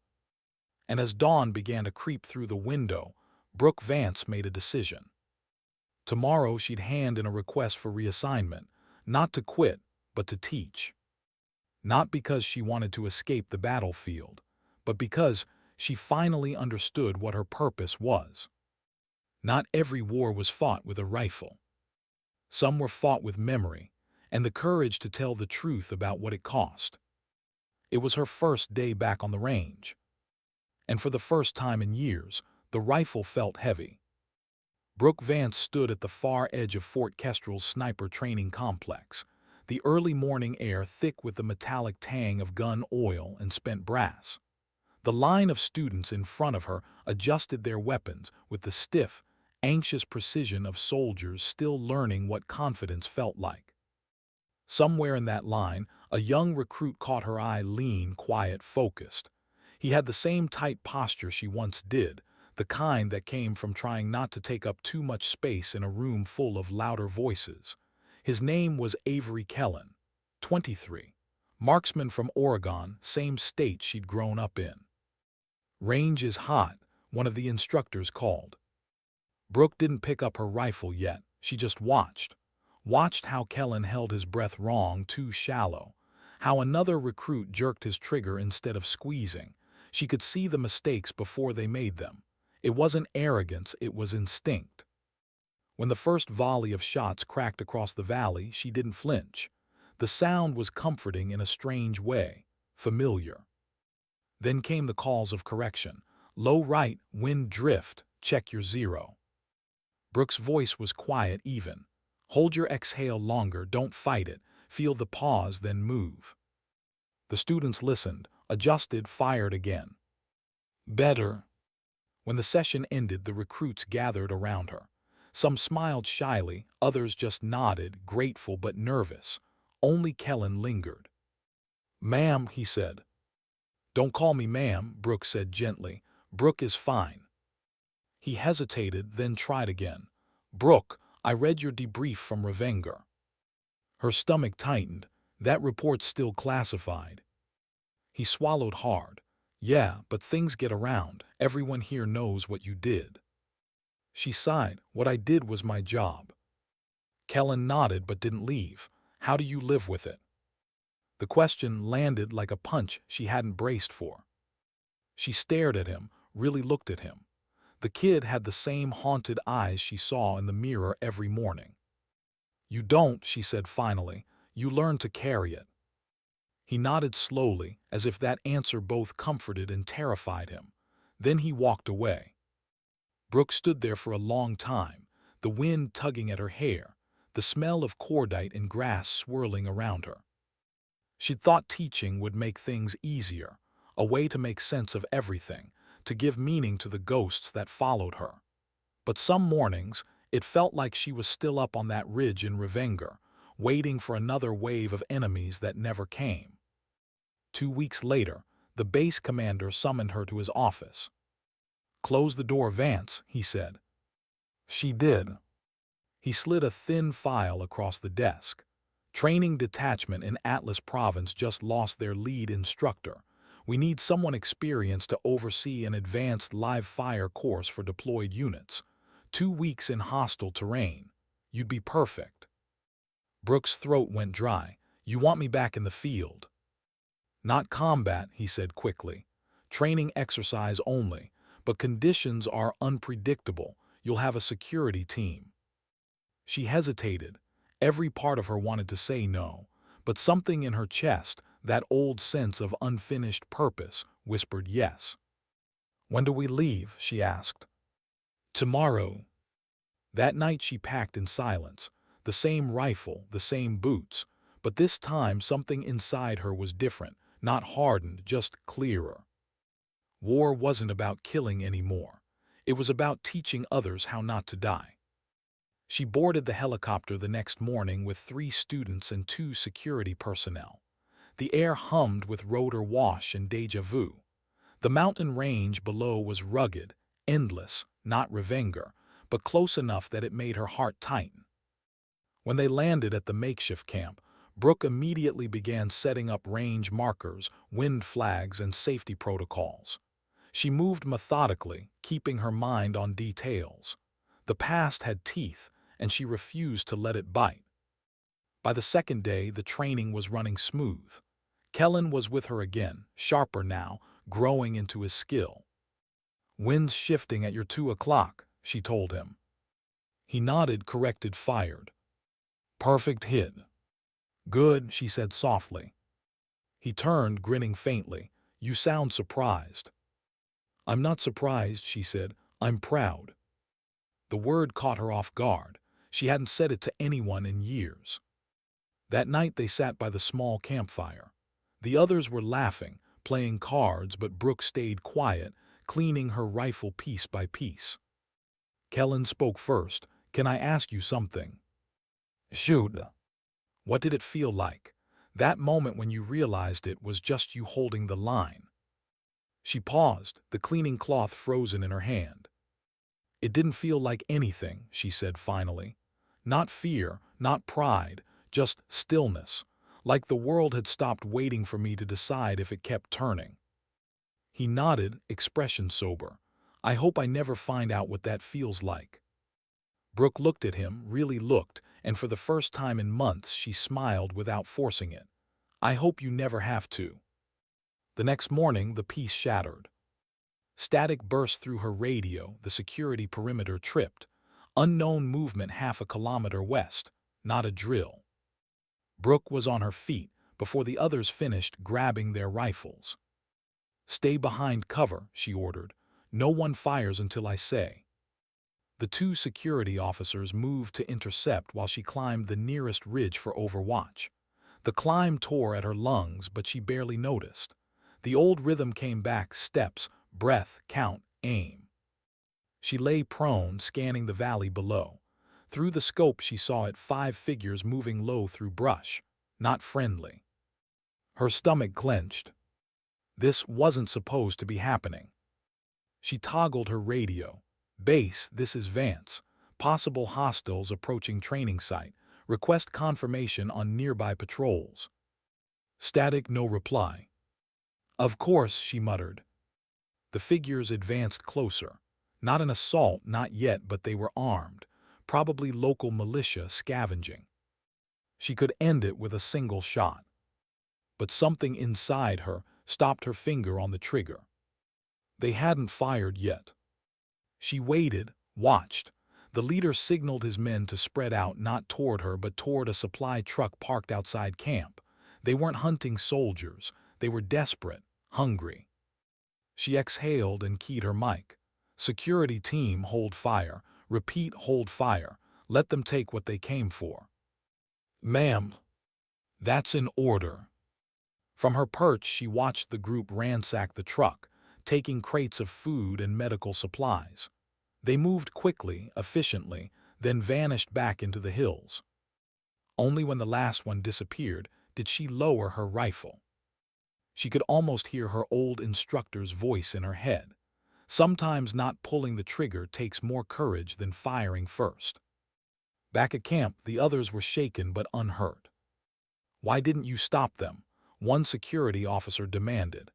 And as dawn began to creep through the window, Brooke Vance made a decision. Tomorrow she'd hand in a request for reassignment, not to quit, but to teach. Not because she wanted to escape the battlefield, but because she finally understood what her purpose was. Not every war was fought with a rifle. Some were fought with memory, and the courage to tell the truth about what it cost. It was her first day back on the range. And for the first time in years, the rifle felt heavy. Brooke Vance stood at the far edge of Fort Kestrel's sniper training complex. the early morning air thick with the metallic tang of gun oil and spent brass. The line of students in front of her adjusted their weapons with the stiff, anxious precision of soldiers still learning what confidence felt like. Somewhere in that line, a young recruit caught her eye, lean, quiet, focused. He had the same tight posture she once did, the kind that came from trying not to take up too much space in a room full of louder voices. His name was Avery Kellen, 23, marksman from Oregon, same state she'd grown up in. "Range is hot," one of the instructors called. Brooke didn't pick up her rifle yet. She just watched how Kellen held his breath wrong, too shallow, how another recruit jerked his trigger instead of squeezing. She could see the mistakes before they made them. It wasn't arrogance, it was instinct. When the first volley of shots cracked across the valley, she didn't flinch. The sound was comforting in a strange way, familiar. Then came the calls of correction. "Low right, wind drift, check your zero." Brooke's voice was quiet, even. "Hold your exhale longer, don't fight it. Feel the pause, then move." The students listened, adjusted, fired again. "Better." When the session ended, the recruits gathered around her. Some smiled shyly, others just nodded, grateful but nervous. Only Kellen lingered. "Ma'am," he said. "Don't call me ma'am," Brooke said gently. "Brooke is fine." He hesitated, then tried again. "Brooke, I read your debrief from Revenger." Her stomach tightened. "That report's still classified." He swallowed hard. "Yeah, but things get around. Everyone here knows what you did." She sighed. "What I did was my job." Kellen nodded but didn't leave. "How do you live with it?" The question landed like a punch she hadn't braced for. She stared at him, really looked at him. The kid had the same haunted eyes she saw in the mirror every morning. "You don't," she said finally. "You learn to carry it." He nodded slowly, as if that answer both comforted and terrified him. Then he walked away. Brooke stood there for a long time, the wind tugging at her hair, the smell of cordite and grass swirling around her. She'd thought teaching would make things easier, a way to make sense of everything, to give meaning to the ghosts that followed her. But some mornings, it felt like she was still up on that ridge in Revenger, waiting for another wave of enemies that never came. 2 weeks later, the base commander summoned her to his office. "Close the door, Vance," he said. She did. He slid a thin file across the desk. "Training detachment in Atlas Province just lost their lead instructor. We need someone experienced to oversee an advanced live-fire course for deployed units. 2 weeks in hostile terrain. You'd be perfect." Brooke's throat went dry. "You want me back in the field?" "Not combat," he said quickly. "Training exercise only, but conditions are unpredictable. You'll have a security team." She hesitated. Every part of her wanted to say no, but something in her chest, that old sense of unfinished purpose, whispered yes. "When do we leave?" she asked. "Tomorrow." That night she packed in silence, the same rifle, the same boots, but this time something inside her was different, not hardened, just clearer. War wasn't about killing anymore. It was about teaching others how not to die. She boarded the helicopter the next morning with 3 students and 2 security personnel. The air hummed with rotor wash and déjà vu. The mountain range below was rugged, endless, not Revenger, but close enough that it made her heart tighten. When they landed at the makeshift camp, Brooke immediately began setting up range markers, wind flags, and safety protocols. She moved methodically, keeping her mind on details. The past had teeth, and she refused to let it bite. By the second day, the training was running smooth. Kellen was with her again, sharper now, growing into his skill. "Wind's shifting at your 2 o'clock, she told him. He nodded, corrected, fired. "Perfect hit." "Good," she said softly. He turned, grinning faintly. "You sound surprised." "I'm not surprised," she said. "I'm proud." The word caught her off guard. She hadn't said it to anyone in years. That night they sat by the small campfire. The others were laughing, playing cards, but Brooke stayed quiet, cleaning her rifle piece by piece. Kellen spoke first. "Can I ask you something?" "Shoot." "What did it feel like? That moment when you realized it was just you holding the line?" She paused, the cleaning cloth frozen in her hand. "It didn't feel like anything," she said finally. "Not fear, not pride, just stillness. Like the world had stopped waiting for me to decide if it kept turning." He nodded, expression sober. "I hope I never find out what that feels like." Brooke looked at him, really looked, and for the first time in months she smiled without forcing it. "I hope you never have to." The next morning the peace shattered. Static burst through her radio, the security perimeter tripped. Unknown movement half a kilometer west, not a drill. Brooke was on her feet before the others finished grabbing their rifles. "Stay behind cover," she ordered. "No one fires until I say." The two security officers moved to intercept while she climbed the nearest ridge for overwatch. The climb tore at her lungs, but she barely noticed. The old rhythm came back: steps, breath, count, aim. She lay prone, scanning the valley below. Through the scope she saw it: 5 figures moving low through brush. Not friendly. Her stomach clenched. This wasn't supposed to be happening. She toggled her radio. "Base, this is Vance. Possible hostiles approaching training site. Request confirmation on nearby patrols." Static, no reply. "Of course," she muttered. The figures advanced closer. Not an assault, not yet, but they were armed. Probably local militia scavenging. She could end it with a single shot. But something inside her stopped her finger on the trigger. They hadn't fired yet. She waited, watched. The leader signaled his men to spread out, not toward her but toward a supply truck parked outside camp. They weren't hunting soldiers. They were desperate, hungry. She exhaled and keyed her mic. "Security team, hold fire. Repeat, hold fire. Let them take what they came for." "Ma'am." "That's an order." From her perch she watched the group ransack the truck, taking crates of food and medical supplies. They moved quickly, efficiently, then vanished back into the hills. Only when the last one disappeared did she lower her rifle. She could almost hear her old instructor's voice in her head. Sometimes not pulling the trigger takes more courage than firing first. Back at camp, the others were shaken but unhurt. "Why didn't you stop them?" one security officer demanded.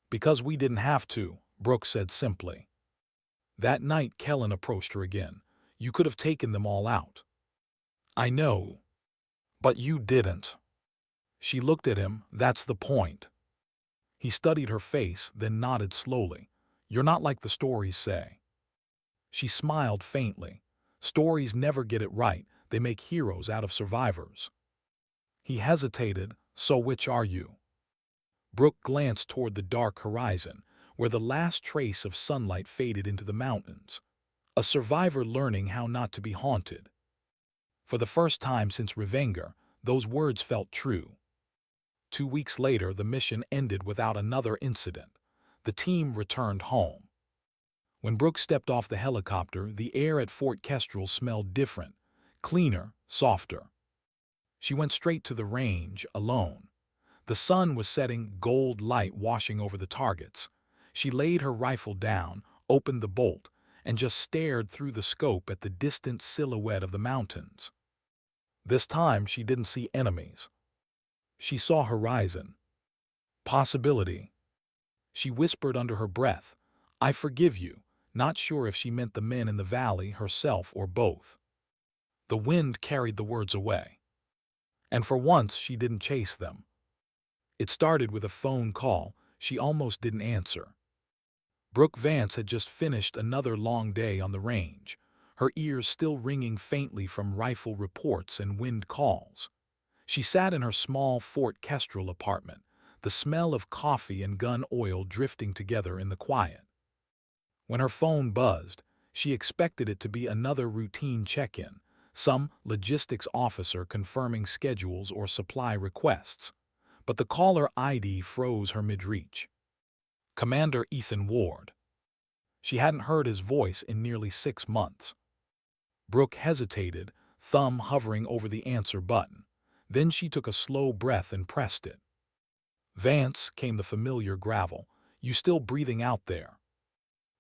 "Because we didn't have to," Brooke said simply. That night Kellen approached her again. "You could have taken them all out." "I know. But you didn't." She looked at him. "That's the point." He studied her face, then nodded slowly. "You're not like the stories say." She smiled faintly. "Stories never get it right. They make heroes out of survivors." He hesitated. "So which are you?" Brooke glanced toward the dark horizon, where the last trace of sunlight faded into the mountains. A survivor learning how not to be haunted. For the first time since Revenger, those words felt true. 2 weeks later, the mission ended without another incident. The team returned home. When Brooke stepped off the helicopter, the air at Fort Kestrel smelled different, cleaner, softer. She went straight to the range, alone. The sun was setting, gold light washing over the targets. She laid her rifle down, opened the bolt, and just stared through the scope at the distant silhouette of the mountains. This time she didn't see enemies. She saw horizon. Possibility. She whispered under her breath, "I forgive you," not sure if she meant the men in the valley, herself, or both. The wind carried the words away. And for once she didn't chase them. It started with a phone call she almost didn't answer. Brooke Vance had just finished another long day on the range, her ears still ringing faintly from rifle reports and wind calls. She sat in her small Fort Kestrel apartment, the smell of coffee and gun oil drifting together in the quiet. When her phone buzzed, she expected it to be another routine check-in, some logistics officer confirming schedules or supply requests. But the caller ID froze her mid-reach. Commander Ethan Ward. She hadn't heard his voice in nearly 6 months. Brooke hesitated, thumb hovering over the answer button. Then she took a slow breath and pressed it. "Vance," came the familiar gravel. "You still breathing out there?"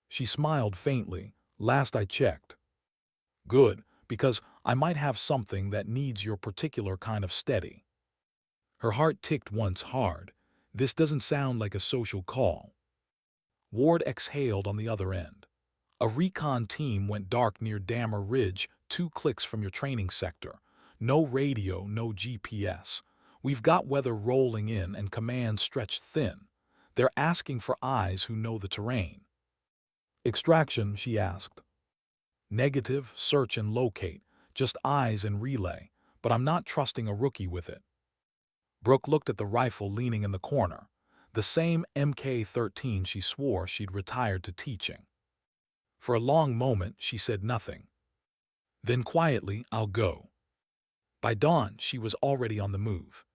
She smiled faintly. "Last I checked." "Good, because I might have something that needs your particular kind of steady." Her heart ticked once hard. This doesn't sound like a social call. Ward exhaled on the other end. "A recon team went dark near Dammer Ridge, 2 clicks from your training sector. No radio, no GPS. We've got weather rolling in and command stretched thin. They're asking for eyes who know the terrain." "Extraction?" she asked. "Negative, search and locate. Just eyes and relay. But I'm not trusting a rookie with it." Brooke looked at the rifle leaning in the corner. The same MK-13 she swore she'd retired to teaching. For a long moment, she said nothing. Then quietly, "I'll go." By dawn, she was already on the move.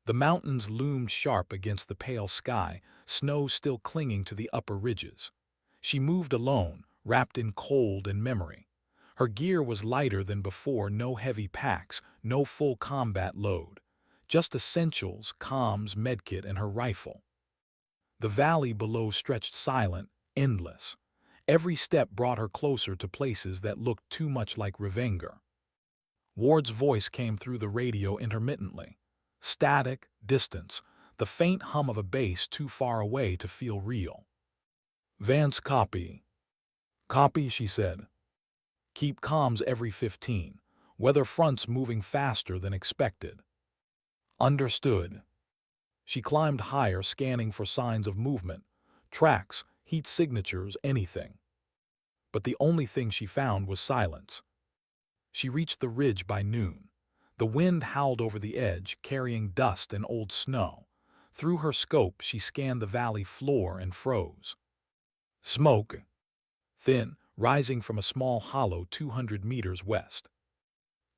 The mountains loomed sharp against the pale sky, snow still clinging to the upper ridges. She moved alone, wrapped in cold and memory. Her gear was lighter than before, no heavy packs, no full combat load. Just essentials, comms, medkit, and her rifle. The valley below stretched silent, endless. Every step brought her closer to places that looked too much like Revenger. Ward's voice came through the radio intermittently. Static, distance, the faint hum of a base too far away to feel real. "Vance, copy." "Copy," she said. "Keep comms every 15. Weather fronts moving faster than expected." "Understood." She climbed higher, scanning for signs of movement. Tracks, heat signatures, anything. But the only thing she found was silence. She reached the ridge by noon. The wind howled over the edge, carrying dust and old snow. Through her scope, she scanned the valley floor and froze. Smoke. Thin, rising from a small hollow 200 meters west.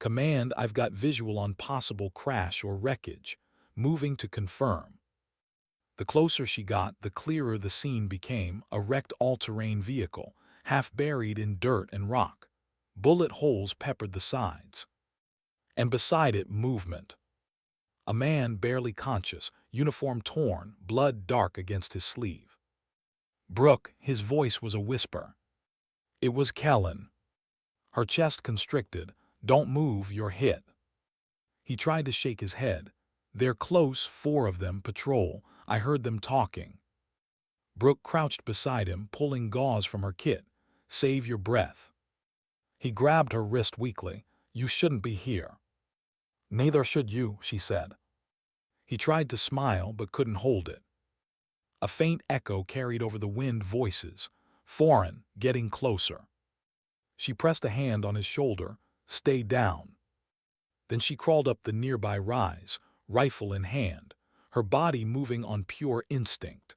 "Command, I've got visual on possible crash or wreckage. Moving to confirm." The closer she got, the clearer the scene became, a wrecked all-terrain vehicle, half buried in dirt and rock. Bullet holes peppered the sides. And beside it, movement. A man barely conscious, uniform torn, blood dark against his sleeve. "Brooke," his voice was a whisper. It was Kellen. Her chest constricted. "Don't move, you're hit." He tried to shake his head. "They're close, 4 of them, patrol. I heard them talking." Brooke crouched beside him, pulling gauze from her kit. "Save your breath." He grabbed her wrist weakly. "You shouldn't be here." "Neither should you," she said. He tried to smile but couldn't hold it. A faint echo carried over the wind, voices. Foreign, getting closer. She pressed a hand on his shoulder. "Stay down." Then she crawled up the nearby rise, rifle in hand, her body moving on pure instinct.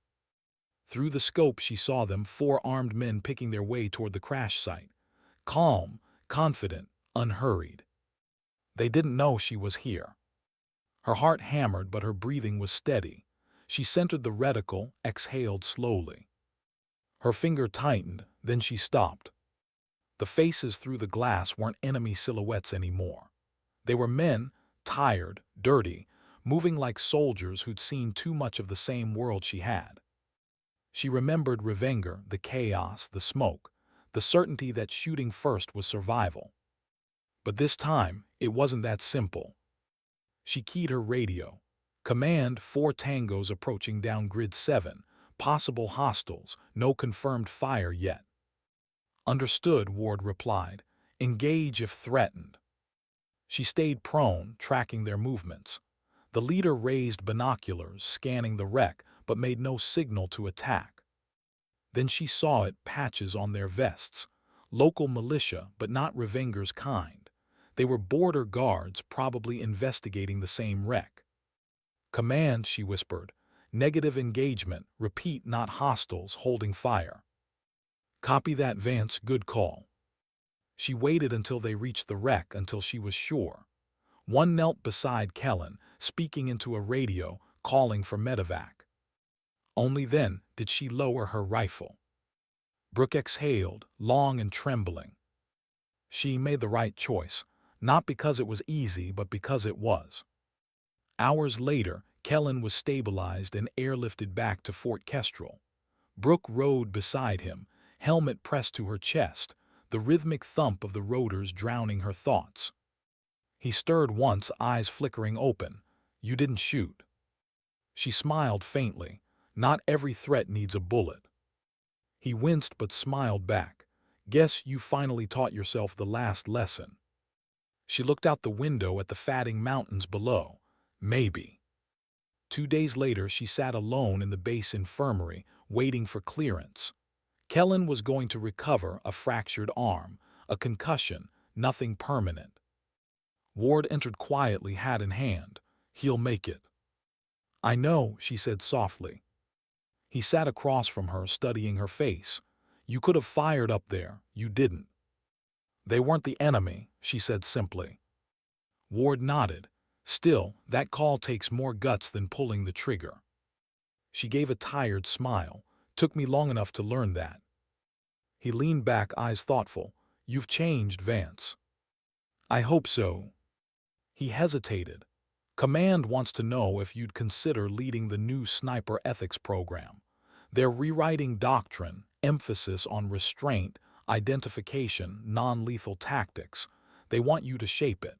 Through the scope she saw them, 4 armed men picking their way toward the crash site. Calm, confident, unhurried. They didn't know she was here. Her heart hammered, but her breathing was steady. She centered the reticle, exhaled slowly. Her finger tightened, then she stopped. The faces through the glass weren't enemy silhouettes anymore. They were men, tired, dirty, moving like soldiers who'd seen too much of the same world she had. She remembered Revenger, the chaos, the smoke, the certainty that shooting first was survival. But this time, it wasn't that simple. She keyed her radio. "Command, 4 tangos approaching down grid 7. Possible hostiles, no confirmed fire yet." "Understood," Ward replied. "Engage if threatened." She stayed prone, tracking their movements. The leader raised binoculars, scanning the wreck, but made no signal to attack. Then she saw it, patches on their vests. Local militia, but not Revenger's kind. They were border guards, probably investigating the same wreck. "Command," she whispered. "Negative engagement. Repeat, not hostiles, holding fire." "Copy that, Vance. Good call." She waited until they reached the wreck until she was sure. One knelt beside Kellen, speaking into a radio, calling for medevac. Only then did she lower her rifle. Brooke exhaled, long and trembling. She made the right choice, not because it was easy, but because it was. Hours later, Kellen was stabilized and airlifted back to Fort Kestrel. Brooke rode beside him, helmet pressed to her chest, the rhythmic thump of the rotors drowning her thoughts. He stirred once, eyes flickering open. "You didn't shoot." She smiled faintly. "Not every threat needs a bullet." He winced but smiled back. "Guess you finally taught yourself the last lesson." She looked out the window at the fatting mountains below. Maybe. 2 days later, she sat alone in the base infirmary, waiting for clearance. Kellen was going to recover a fractured arm, a concussion, nothing permanent. Ward entered quietly, hat in hand. "He'll make it." "I know," she said softly. He sat across from her, studying her face. "You could have fired up there. You didn't." "They weren't the enemy," she said simply. Ward nodded. "Still, that call takes more guts than pulling the trigger." She gave a tired smile. "Took me long enough to learn that." He leaned back, eyes thoughtful. "You've changed, Vance." "I hope so." He hesitated. "Command wants to know if you'd consider leading the new sniper ethics program. They're rewriting doctrine, emphasis on restraint, identification, non-lethal tactics. They want you to shape it."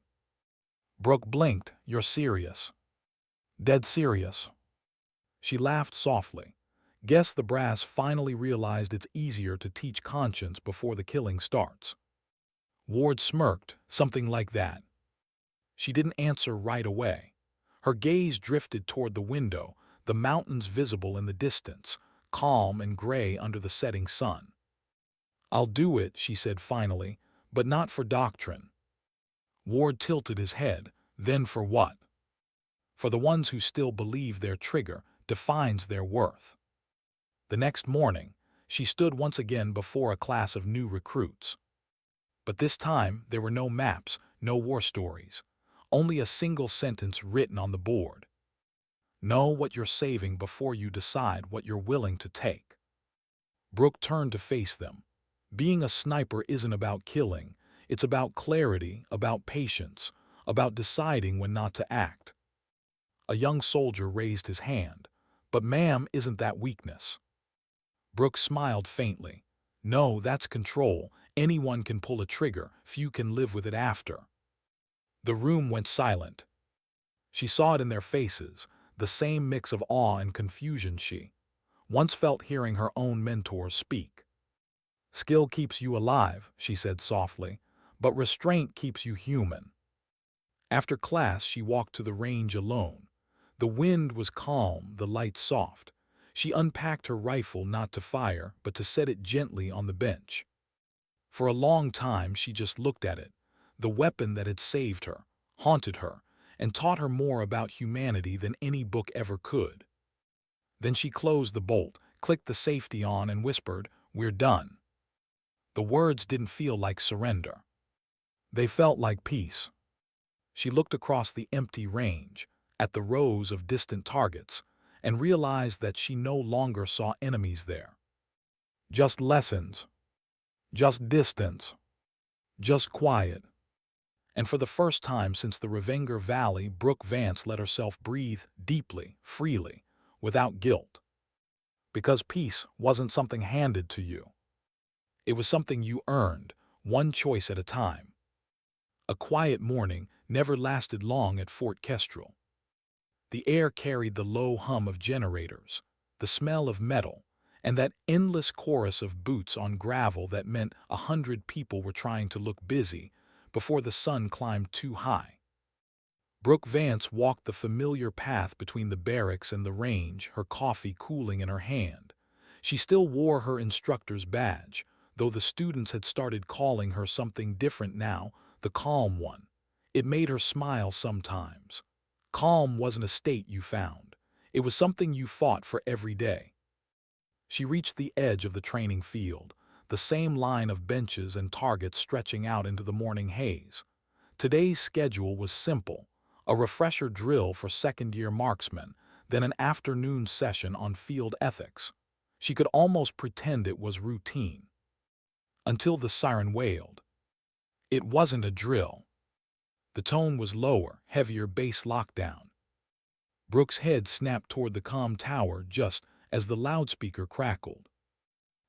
Brooke blinked. "You're serious?" "Dead serious." She laughed softly. "Guess the brass finally realized it's easier to teach conscience before the killing starts." Ward smirked, "Something like that." She didn't answer right away. Her gaze drifted toward the window, the mountains visible in the distance, calm and gray under the setting sun. "I'll do it," she said finally, "but not for doctrine." Ward tilted his head. "Then for what?" "For the ones who still believe their trigger defines their worth." The next morning, she stood once again before a class of new recruits. But this time, there were no maps, no war stories. Only a single sentence written on the board. "Know what you're saving before you decide what you're willing to take." Brooke turned to face them. Being a sniper isn't about killing. It's about clarity, about patience, about deciding when not to act. A young soldier raised his hand. "But ma'am, isn't that weakness?" Brooke smiled faintly. "No, that's control. Anyone can pull a trigger. Few can live with it after." The room went silent. She saw it in their faces, the same mix of awe and confusion she once felt hearing her own mentors speak. "Skill keeps you alive," she said softly, "but restraint keeps you human." After class, she walked to the range alone. The wind was calm, the light soft. She unpacked her rifle not to fire, but to set it gently on the bench. For a long time, she just looked at it, the weapon that had saved her, haunted her, and taught her more about humanity than any book ever could. Then she closed the bolt, clicked the safety on, and whispered, "We're done." The words didn't feel like surrender. They felt like peace. She looked across the empty range, at the rows of distant targets, and realized that she no longer saw enemies there. Just lessons. Just distance. Just quiet. And for the first time since the Revenger Valley, Brooke Vance let herself breathe deeply, freely, without guilt. Because peace wasn't something handed to you. It was something you earned, one choice at a time. A quiet morning never lasted long at Fort Kestrel. The air carried the low hum of generators, the smell of metal, and that endless chorus of boots on gravel that meant 100 people were trying to look busy before the sun climbed too high. Brooke Vance walked the familiar path between the barracks and the range, her coffee cooling in her hand. She still wore her instructor's badge, though the students had started calling her something different now, the calm one. It made her smile sometimes. Calm wasn't a state you found. It was something you fought for every day. She reached the edge of the training field. the same line of benches and targets stretching out into the morning haze. Today's schedule was simple: a refresher drill for second-year marksmen, then an afternoon session on field ethics. She could almost pretend it was routine. Until the siren wailed. It wasn't a drill. The tone was lower, heavier bass lockdown. Brooke's head snapped toward the comm tower just as the loudspeaker crackled.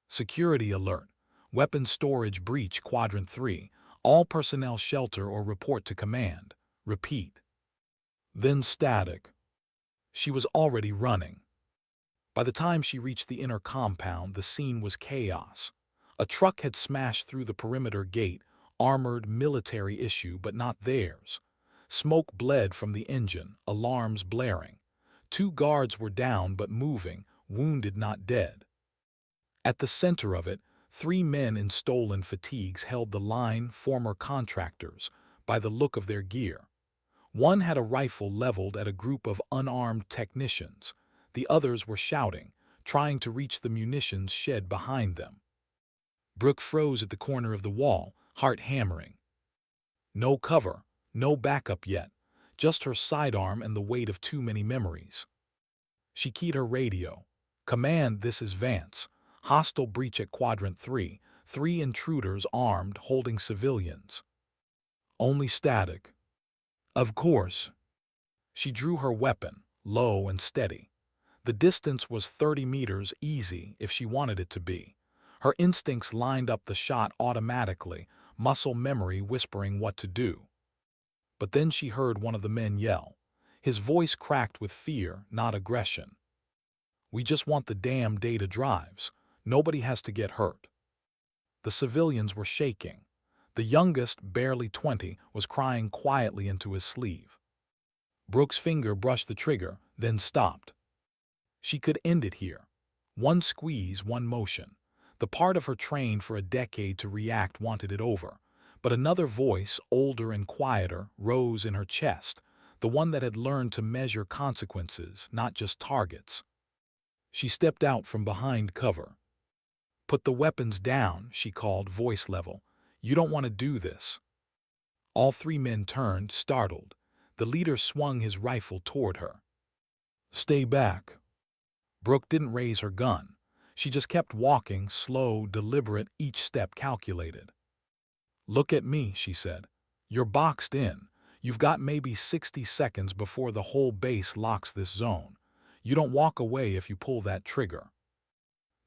Security alert. Weapons storage breach quadrant 3. All personnel shelter or report to command. Repeat. Then static. She was already running. By the time she reached the inner compound, the scene was chaos. A truck had smashed through the perimeter gate, armored, military issue, but not theirs. Smoke bled from the engine, alarms blaring. 2 guards were down but moving, wounded not dead. At the center of it, 3 men in stolen fatigues held the line, former contractors, by the look of their gear. One had a rifle leveled at a group of unarmed technicians. The others were shouting, trying to reach the munitions shed behind them. Brooke froze at the corner of the wall, heart hammering. No cover, no backup yet, just her sidearm and the weight of too many memories. She keyed her radio. "Command, this is Vance. Hostile breach at quadrant 3. 3 intruders armed, holding civilians." Only static. Of course. She drew her weapon, low and steady. The distance was 30 meters easy if she wanted it to be. Her instincts lined up the shot automatically, muscle memory whispering what to do. But then she heard one of the men yell. His voice cracked with fear, not aggression. "We just want the damn data drives. Nobody has to get hurt." The civilians were shaking. The youngest, barely 20, was crying quietly into his sleeve. Brooke's finger brushed the trigger, then stopped. She could end it here. One squeeze, one motion. The part of her trained for a decade to react wanted it over. But another voice, older and quieter, rose in her chest, the one that had learned to measure consequences, not just targets. She stepped out from behind cover. "Put the weapons down," she called, voice level. "You don't want to do this." All 3 men turned, startled. The leader swung his rifle toward her. "Stay back." Brooke didn't raise her gun. She just kept walking, slow, deliberate, each step calculated. "Look at me," she said. "You're boxed in. You've got maybe 60 seconds before the whole base locks this zone. You don't walk away if you pull that trigger."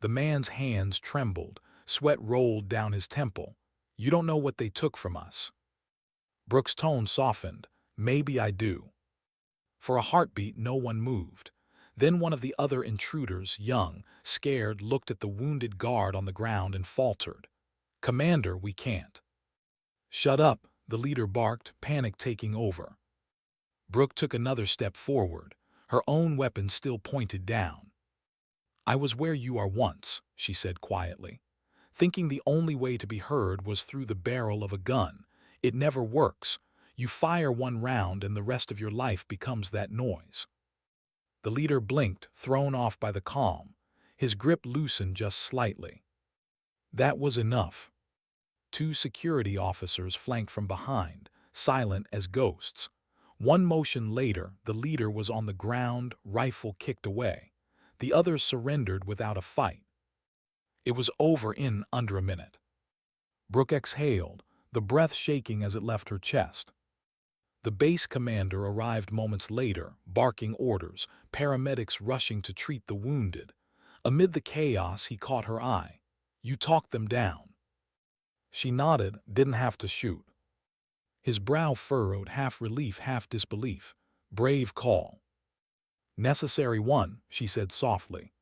The man's hands trembled, sweat rolled down his temple. "You don't know what they took from us." Brooke's tone softened. "Maybe I do." For a heartbeat, no one moved. Then one of the other intruders, young, scared, looked at the wounded guard on the ground and faltered. "Commander, we can't." "Shut up," the leader barked, panic taking over. Brooke took another step forward, her own weapon still pointed down. "I was where you are once," she said quietly, thinking the only way to be heard was through the barrel of a gun. It never works. You fire one round and the rest of your life becomes that noise. The leader blinked, thrown off by the calm. His grip loosened just slightly. That was enough. 2 security officers flanked from behind, silent as ghosts. One motion later, the leader was on the ground, rifle kicked away. The others surrendered without a fight. It was over in under a minute. Brooke exhaled, the breath shaking as it left her chest. The base commander arrived moments later, barking orders, paramedics rushing to treat the wounded. Amid the chaos, he caught her eye. "You talked them down." She nodded, didn't have to shoot. His brow furrowed, half relief, half disbelief. "Brave call." "Necessary one," she said softly.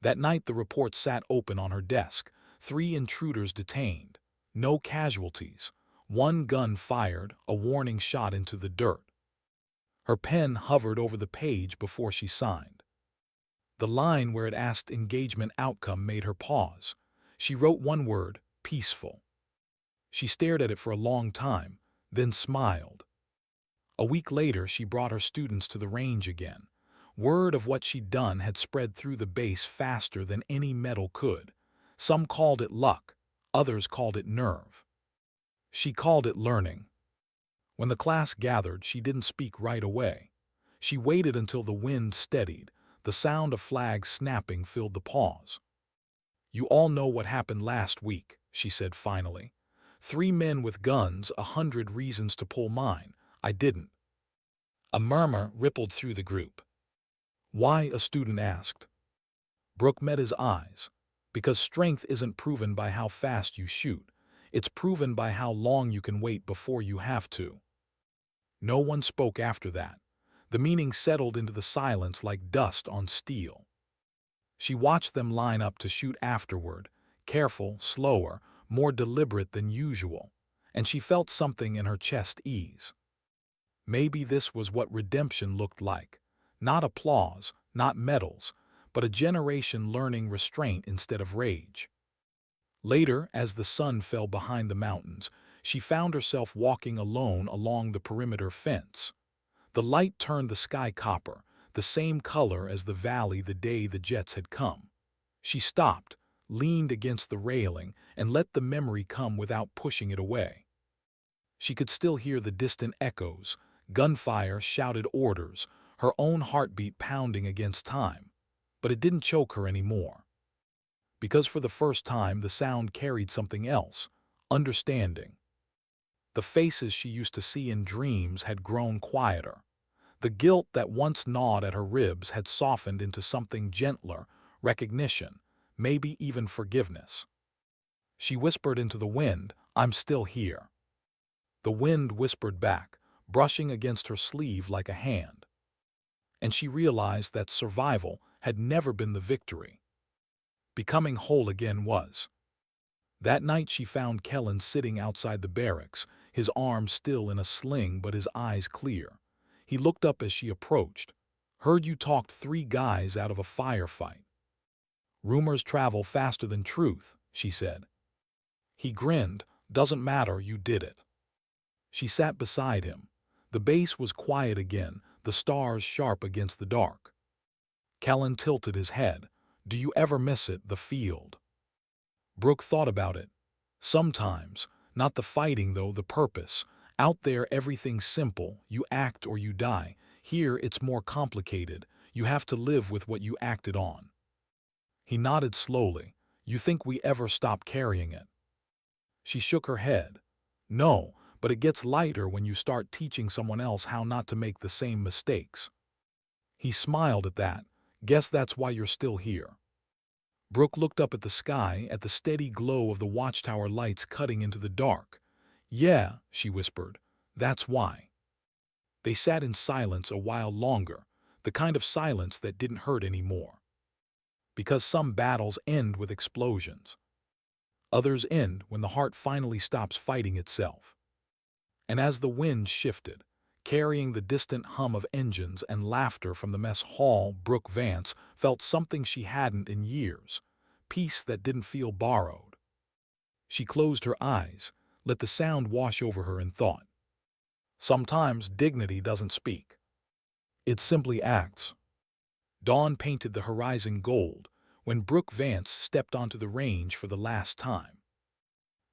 That night the report sat open on her desk. 3 intruders detained. No casualties. 1 gun fired, a warning shot into the dirt. Her pen hovered over the page before she signed. The line where it asked engagement outcome made her pause. She wrote one word, peaceful. She stared at it for a long time, then smiled. A week later she brought her students to the range again. Word of what she'd done had spread through the base faster than any metal could. Some called it luck, others called it nerve. She called it learning. When the class gathered, she didn't speak right away. She waited until the wind steadied. The sound of flags snapping filled the pause. "You all know what happened last week," she said finally. "3 men with guns, 100 reasons to pull mine. I didn't." A murmur rippled through the group. "Why?" a student asked. Brooke met his eyes. "Because strength isn't proven by how fast you shoot. It's proven by how long you can wait before you have to." No one spoke after that. The meaning settled into the silence like dust on steel. She watched them line up to shoot afterward, careful, slower, more deliberate than usual, and she felt something in her chest ease. Maybe this was what redemption looked like. Not applause, not medals, but a generation learning restraint instead of rage. Later, as the sun fell behind the mountains, she found herself walking alone along the perimeter fence. The light turned the sky copper, the same color as the valley the day the jets had come. She stopped, leaned against the railing, and let the memory come without pushing it away. She could still hear the distant echoes, gunfire, shouted orders, her own heartbeat pounding against time. But it didn't choke her anymore. Because for the first time the sound carried something else, understanding. The faces she used to see in dreams had grown quieter. The guilt that once gnawed at her ribs had softened into something gentler, recognition, maybe even forgiveness. She whispered into the wind, "I'm still here." The wind whispered back, brushing against her sleeve like a hand. And she realized that survival had never been the victory. Becoming whole again was. That night she found Kellen sitting outside the barracks, his arm still in a sling but his eyes clear. He looked up as she approached. "Heard you talked 3 guys out of a firefight." "Rumors travel faster than truth," she said. He grinned. "Doesn't matter, you did it." She sat beside him. The base was quiet again, the stars sharp against the dark. Kellen tilted his head. "Do you ever miss it, the field?" Brooke thought about it. Sometimes. Not the fighting though, the purpose. Out there everything's simple, you act or you die. Here it's more complicated, you have to live with what you acted on. He nodded slowly. "You think we ever stop carrying it?" She shook her head. "No, but it gets lighter when you start teaching someone else how not to make the same mistakes." He smiled at that. "Guess that's why you're still here." Brooke looked up at the sky, at the steady glow of the watchtower lights cutting into the dark. "Yeah," she whispered, "that's why." They sat in silence a while longer, the kind of silence that didn't hurt anymore. Because some battles end with explosions. Others end when the heart finally stops fighting itself. And as the wind shifted, carrying the distant hum of engines and laughter from the mess hall, Brooke Vance felt something she hadn't in years, peace that didn't feel borrowed. She closed her eyes, let the sound wash over her and thought. Sometimes dignity doesn't speak. It simply acts. Dawn painted the horizon gold when Brooke Vance stepped onto the range for the last time.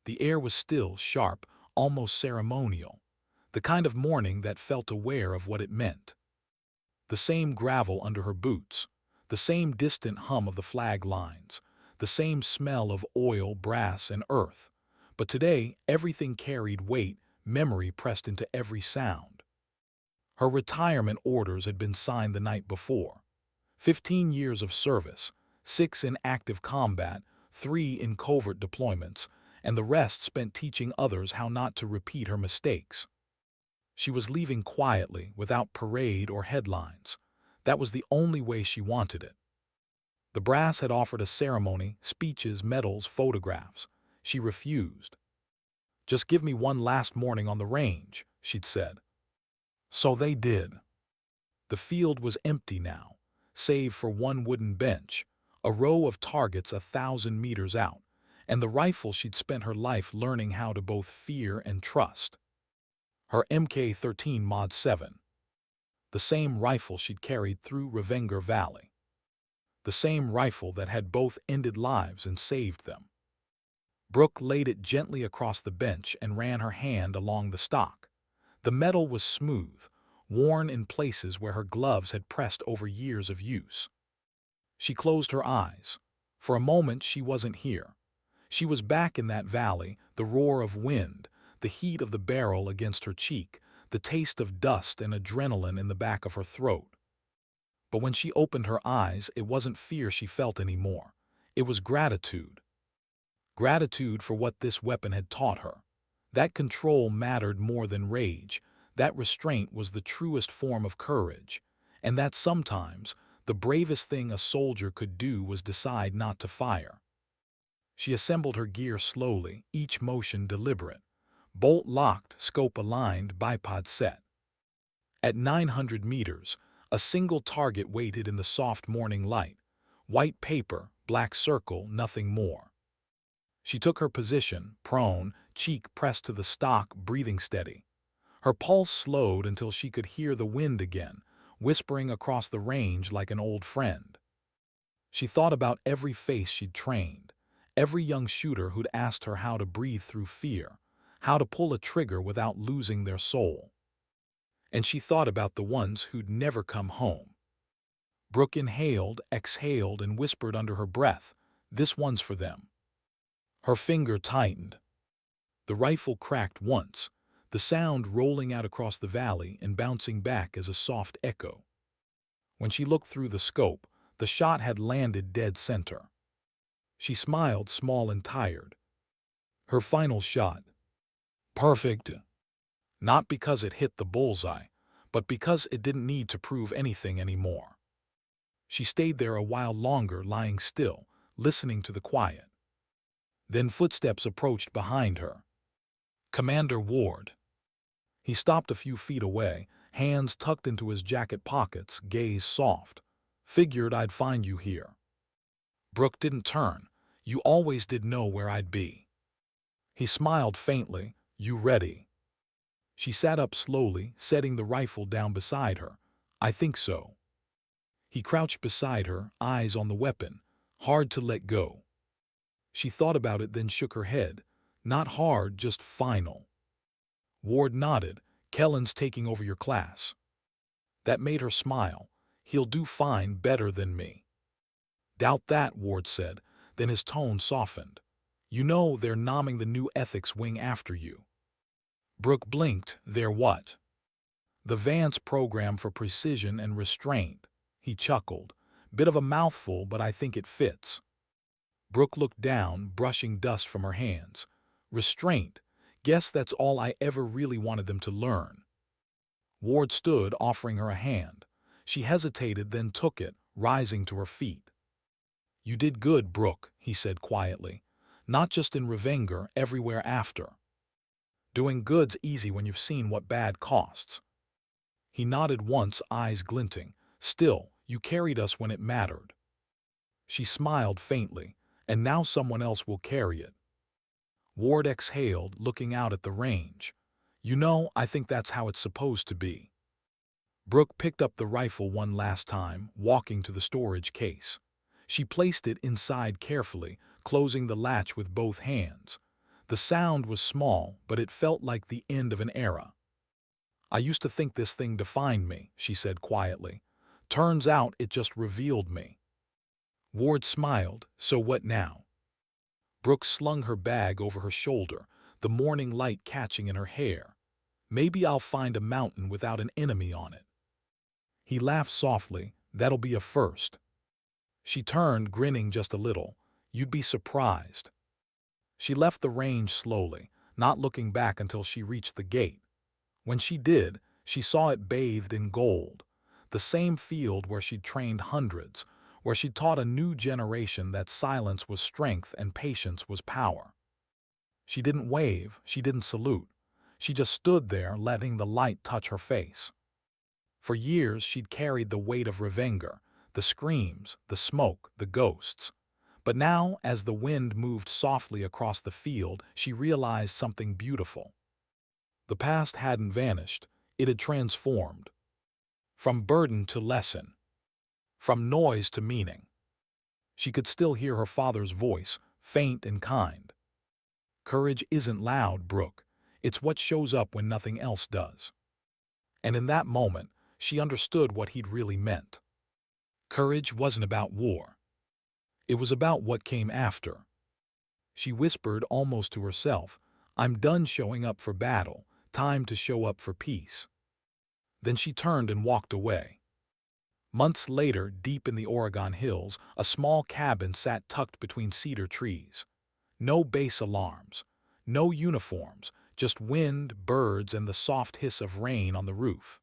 The air was still, sharp, almost ceremonial, the kind of morning that felt aware of what it meant. The same gravel under her boots, the same distant hum of the flag lines, the same smell of oil, brass, and earth. But today, everything carried weight, memory pressed into every sound. Her retirement orders had been signed the night before. 15 years of service, 6 in active combat, 3 in covert deployments, and the rest spent teaching others how not to repeat her mistakes. She was leaving quietly, without parade or headlines. That was the only way she wanted it. The brass had offered a ceremony, speeches, medals, photographs. She refused. "Just give me one last morning on the range," she'd said. So they did. The field was empty now, save for one wooden bench, a row of targets 1,000 meters out, and the rifle she'd spent her life learning how to both fear and trust. Her Mk-13 Mod 7. The same rifle she'd carried through Revenger Valley. the same rifle that had both ended lives and saved them. Brooke laid it gently across the bench and ran her hand along the stock. The metal was smooth, worn in places where her gloves had pressed over years of use. She closed her eyes. For a moment she wasn't here. She was back in that valley, the roar of wind, the heat of the barrel against her cheek, the taste of dust and adrenaline in the back of her throat. But when she opened her eyes, it wasn't fear she felt anymore. It was gratitude. Gratitude for what this weapon had taught her. That control mattered more than rage. That restraint was the truest form of courage. And that sometimes, the bravest thing a soldier could do was decide not to fire. She assembled her gear slowly, each motion deliberate. Bolt locked, scope aligned, bipod set. At 900 meters, a single target waited in the soft morning light. White paper, black circle, nothing more. She took her position, prone, cheek pressed to the stock, breathing steady. Her pulse slowed until she could hear the wind again, whispering across the range like an old friend. She thought about every face she'd trained, every young shooter who'd asked her how to breathe through fear, how to pull a trigger without losing their soul. And she thought about the ones who'd never come home. Brooke inhaled, exhaled, and whispered under her breath, "This one's for them." Her finger tightened. The rifle cracked once, the sound rolling out across the valley and bouncing back as a soft echo. When she looked through the scope, the shot had landed dead center. She smiled, small and tired. Her final shot. Perfect. Not because it hit the bullseye, but because it didn't need to prove anything anymore. She stayed there a while longer, lying still, listening to the quiet. Then footsteps approached behind her. Commander Ward. He stopped a few feet away, hands tucked into his jacket pockets, gaze soft. Figured I'd find you here. Brooke didn't turn. You always did know where I'd be. He smiled faintly. You ready? She sat up slowly, setting the rifle down beside her. I think so. He crouched beside her, eyes on the weapon, hard to let go. She thought about it, then shook her head. Not hard, just final. Ward nodded. Kellen's taking over your class. That made her smile. He'll do fine, better than me. Doubt that, Ward said. Then his tone softened. You know they're nomming the new ethics wing after you. Brooke blinked. They're what? The Vance program for precision and restraint. He chuckled. Bit of a mouthful, but I think it fits. Brooke looked down, brushing dust from her hands. Restraint. Guess that's all I ever really wanted them to learn. Ward stood, offering her a hand. She hesitated, then took it, rising to her feet. You did good, Brooke, he said quietly. Not just in Revenger, everywhere after. Doing good's easy when you've seen what bad costs. He nodded once, eyes glinting. Still, you carried us when it mattered. She smiled faintly. And now someone else will carry it. Ward exhaled, looking out at the range. You know, I think that's how it's supposed to be. Brooke picked up the rifle one last time, walking to the storage case. She placed it inside carefully, closing the latch with both hands. The sound was small, but it felt like the end of an era. I used to think this thing defined me, she said quietly. Turns out it just revealed me. Ward smiled. So what now? Brooke slung her bag over her shoulder, the morning light catching in her hair. Maybe I'll find a mountain without an enemy on it. He laughed softly. That'll be a first. She turned, grinning just a little. You'd be surprised. She left the range slowly, not looking back until she reached the gate. When she did, she saw it bathed in gold. The same field where she'd trained hundreds, where she taught a new generation that silence was strength and patience was power. She didn't wave, she didn't salute. She just stood there, letting the light touch her face. For years she'd carried the weight of Revenger, the screams, the smoke, the ghosts. But now, as the wind moved softly across the field, she realized something beautiful. The past hadn't vanished, it had transformed. From burden to lesson. From noise to meaning. She could still hear her father's voice, faint and kind. Courage isn't loud, Brooke. It's what shows up when nothing else does. And in that moment, she understood what he'd really meant. Courage wasn't about war. It was about what came after. She whispered almost to herself, "I'm done showing up for battle, time to show up for peace." Then she turned and walked away. Months later, deep in the Oregon hills, a small cabin sat tucked between cedar trees. No base alarms, no uniforms, just wind, birds, and the soft hiss of rain on the roof.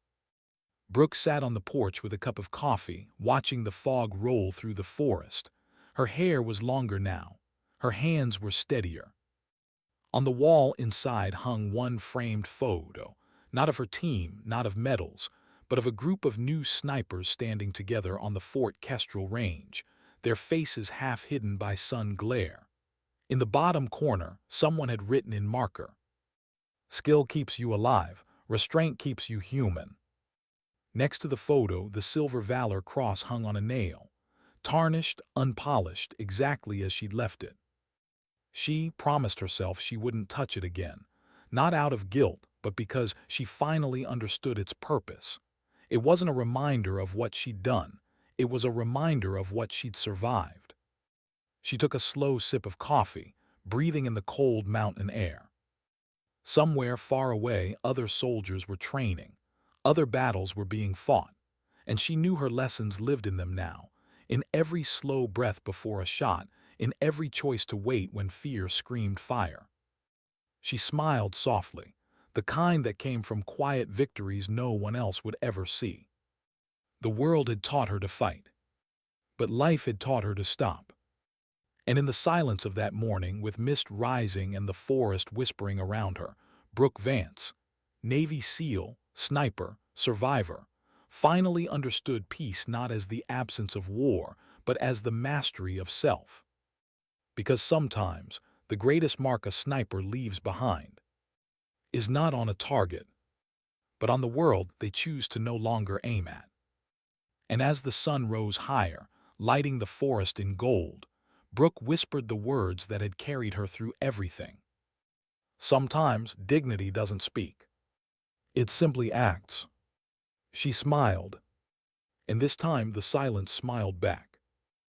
Brooke sat on the porch with a cup of coffee, watching the fog roll through the forest. Her hair was longer now. Her hands were steadier. On the wall inside hung one framed photo, not of her team, not of medals, but of a group of new snipers standing together on the Fort Kestrel range, their faces half hidden by sun glare. In the bottom corner, someone had written in marker, "Skill keeps you alive, restraint keeps you human." Next to the photo, the Silver Valor Cross hung on a nail, tarnished, unpolished, exactly as she'd left it. She promised herself she wouldn't touch it again, not out of guilt, but because she finally understood its purpose. It wasn't a reminder of what she'd done, it was a reminder of what she'd survived. She took a slow sip of coffee, breathing in the cold mountain air. Somewhere far away, other soldiers were training. Other battles were being fought, and she knew her lessons lived in them now, in every slow breath before a shot, in every choice to wait when fear screamed fire. She smiled softly, the kind that came from quiet victories no one else would ever see. The world had taught her to fight, but life had taught her to stop. And in the silence of that morning, with mist rising and the forest whispering around her, Brooke Vance, Navy SEAL, sniper, survivor, finally understood peace not as the absence of war, but as the mastery of self. Because sometimes, the greatest mark a sniper leaves behind is not on a target, but on the world they choose to no longer aim at. And as the sun rose higher, lighting the forest in gold, Brooke whispered the words that had carried her through everything. Sometimes dignity doesn't speak. It simply acts. She smiled, and this time the silence smiled back.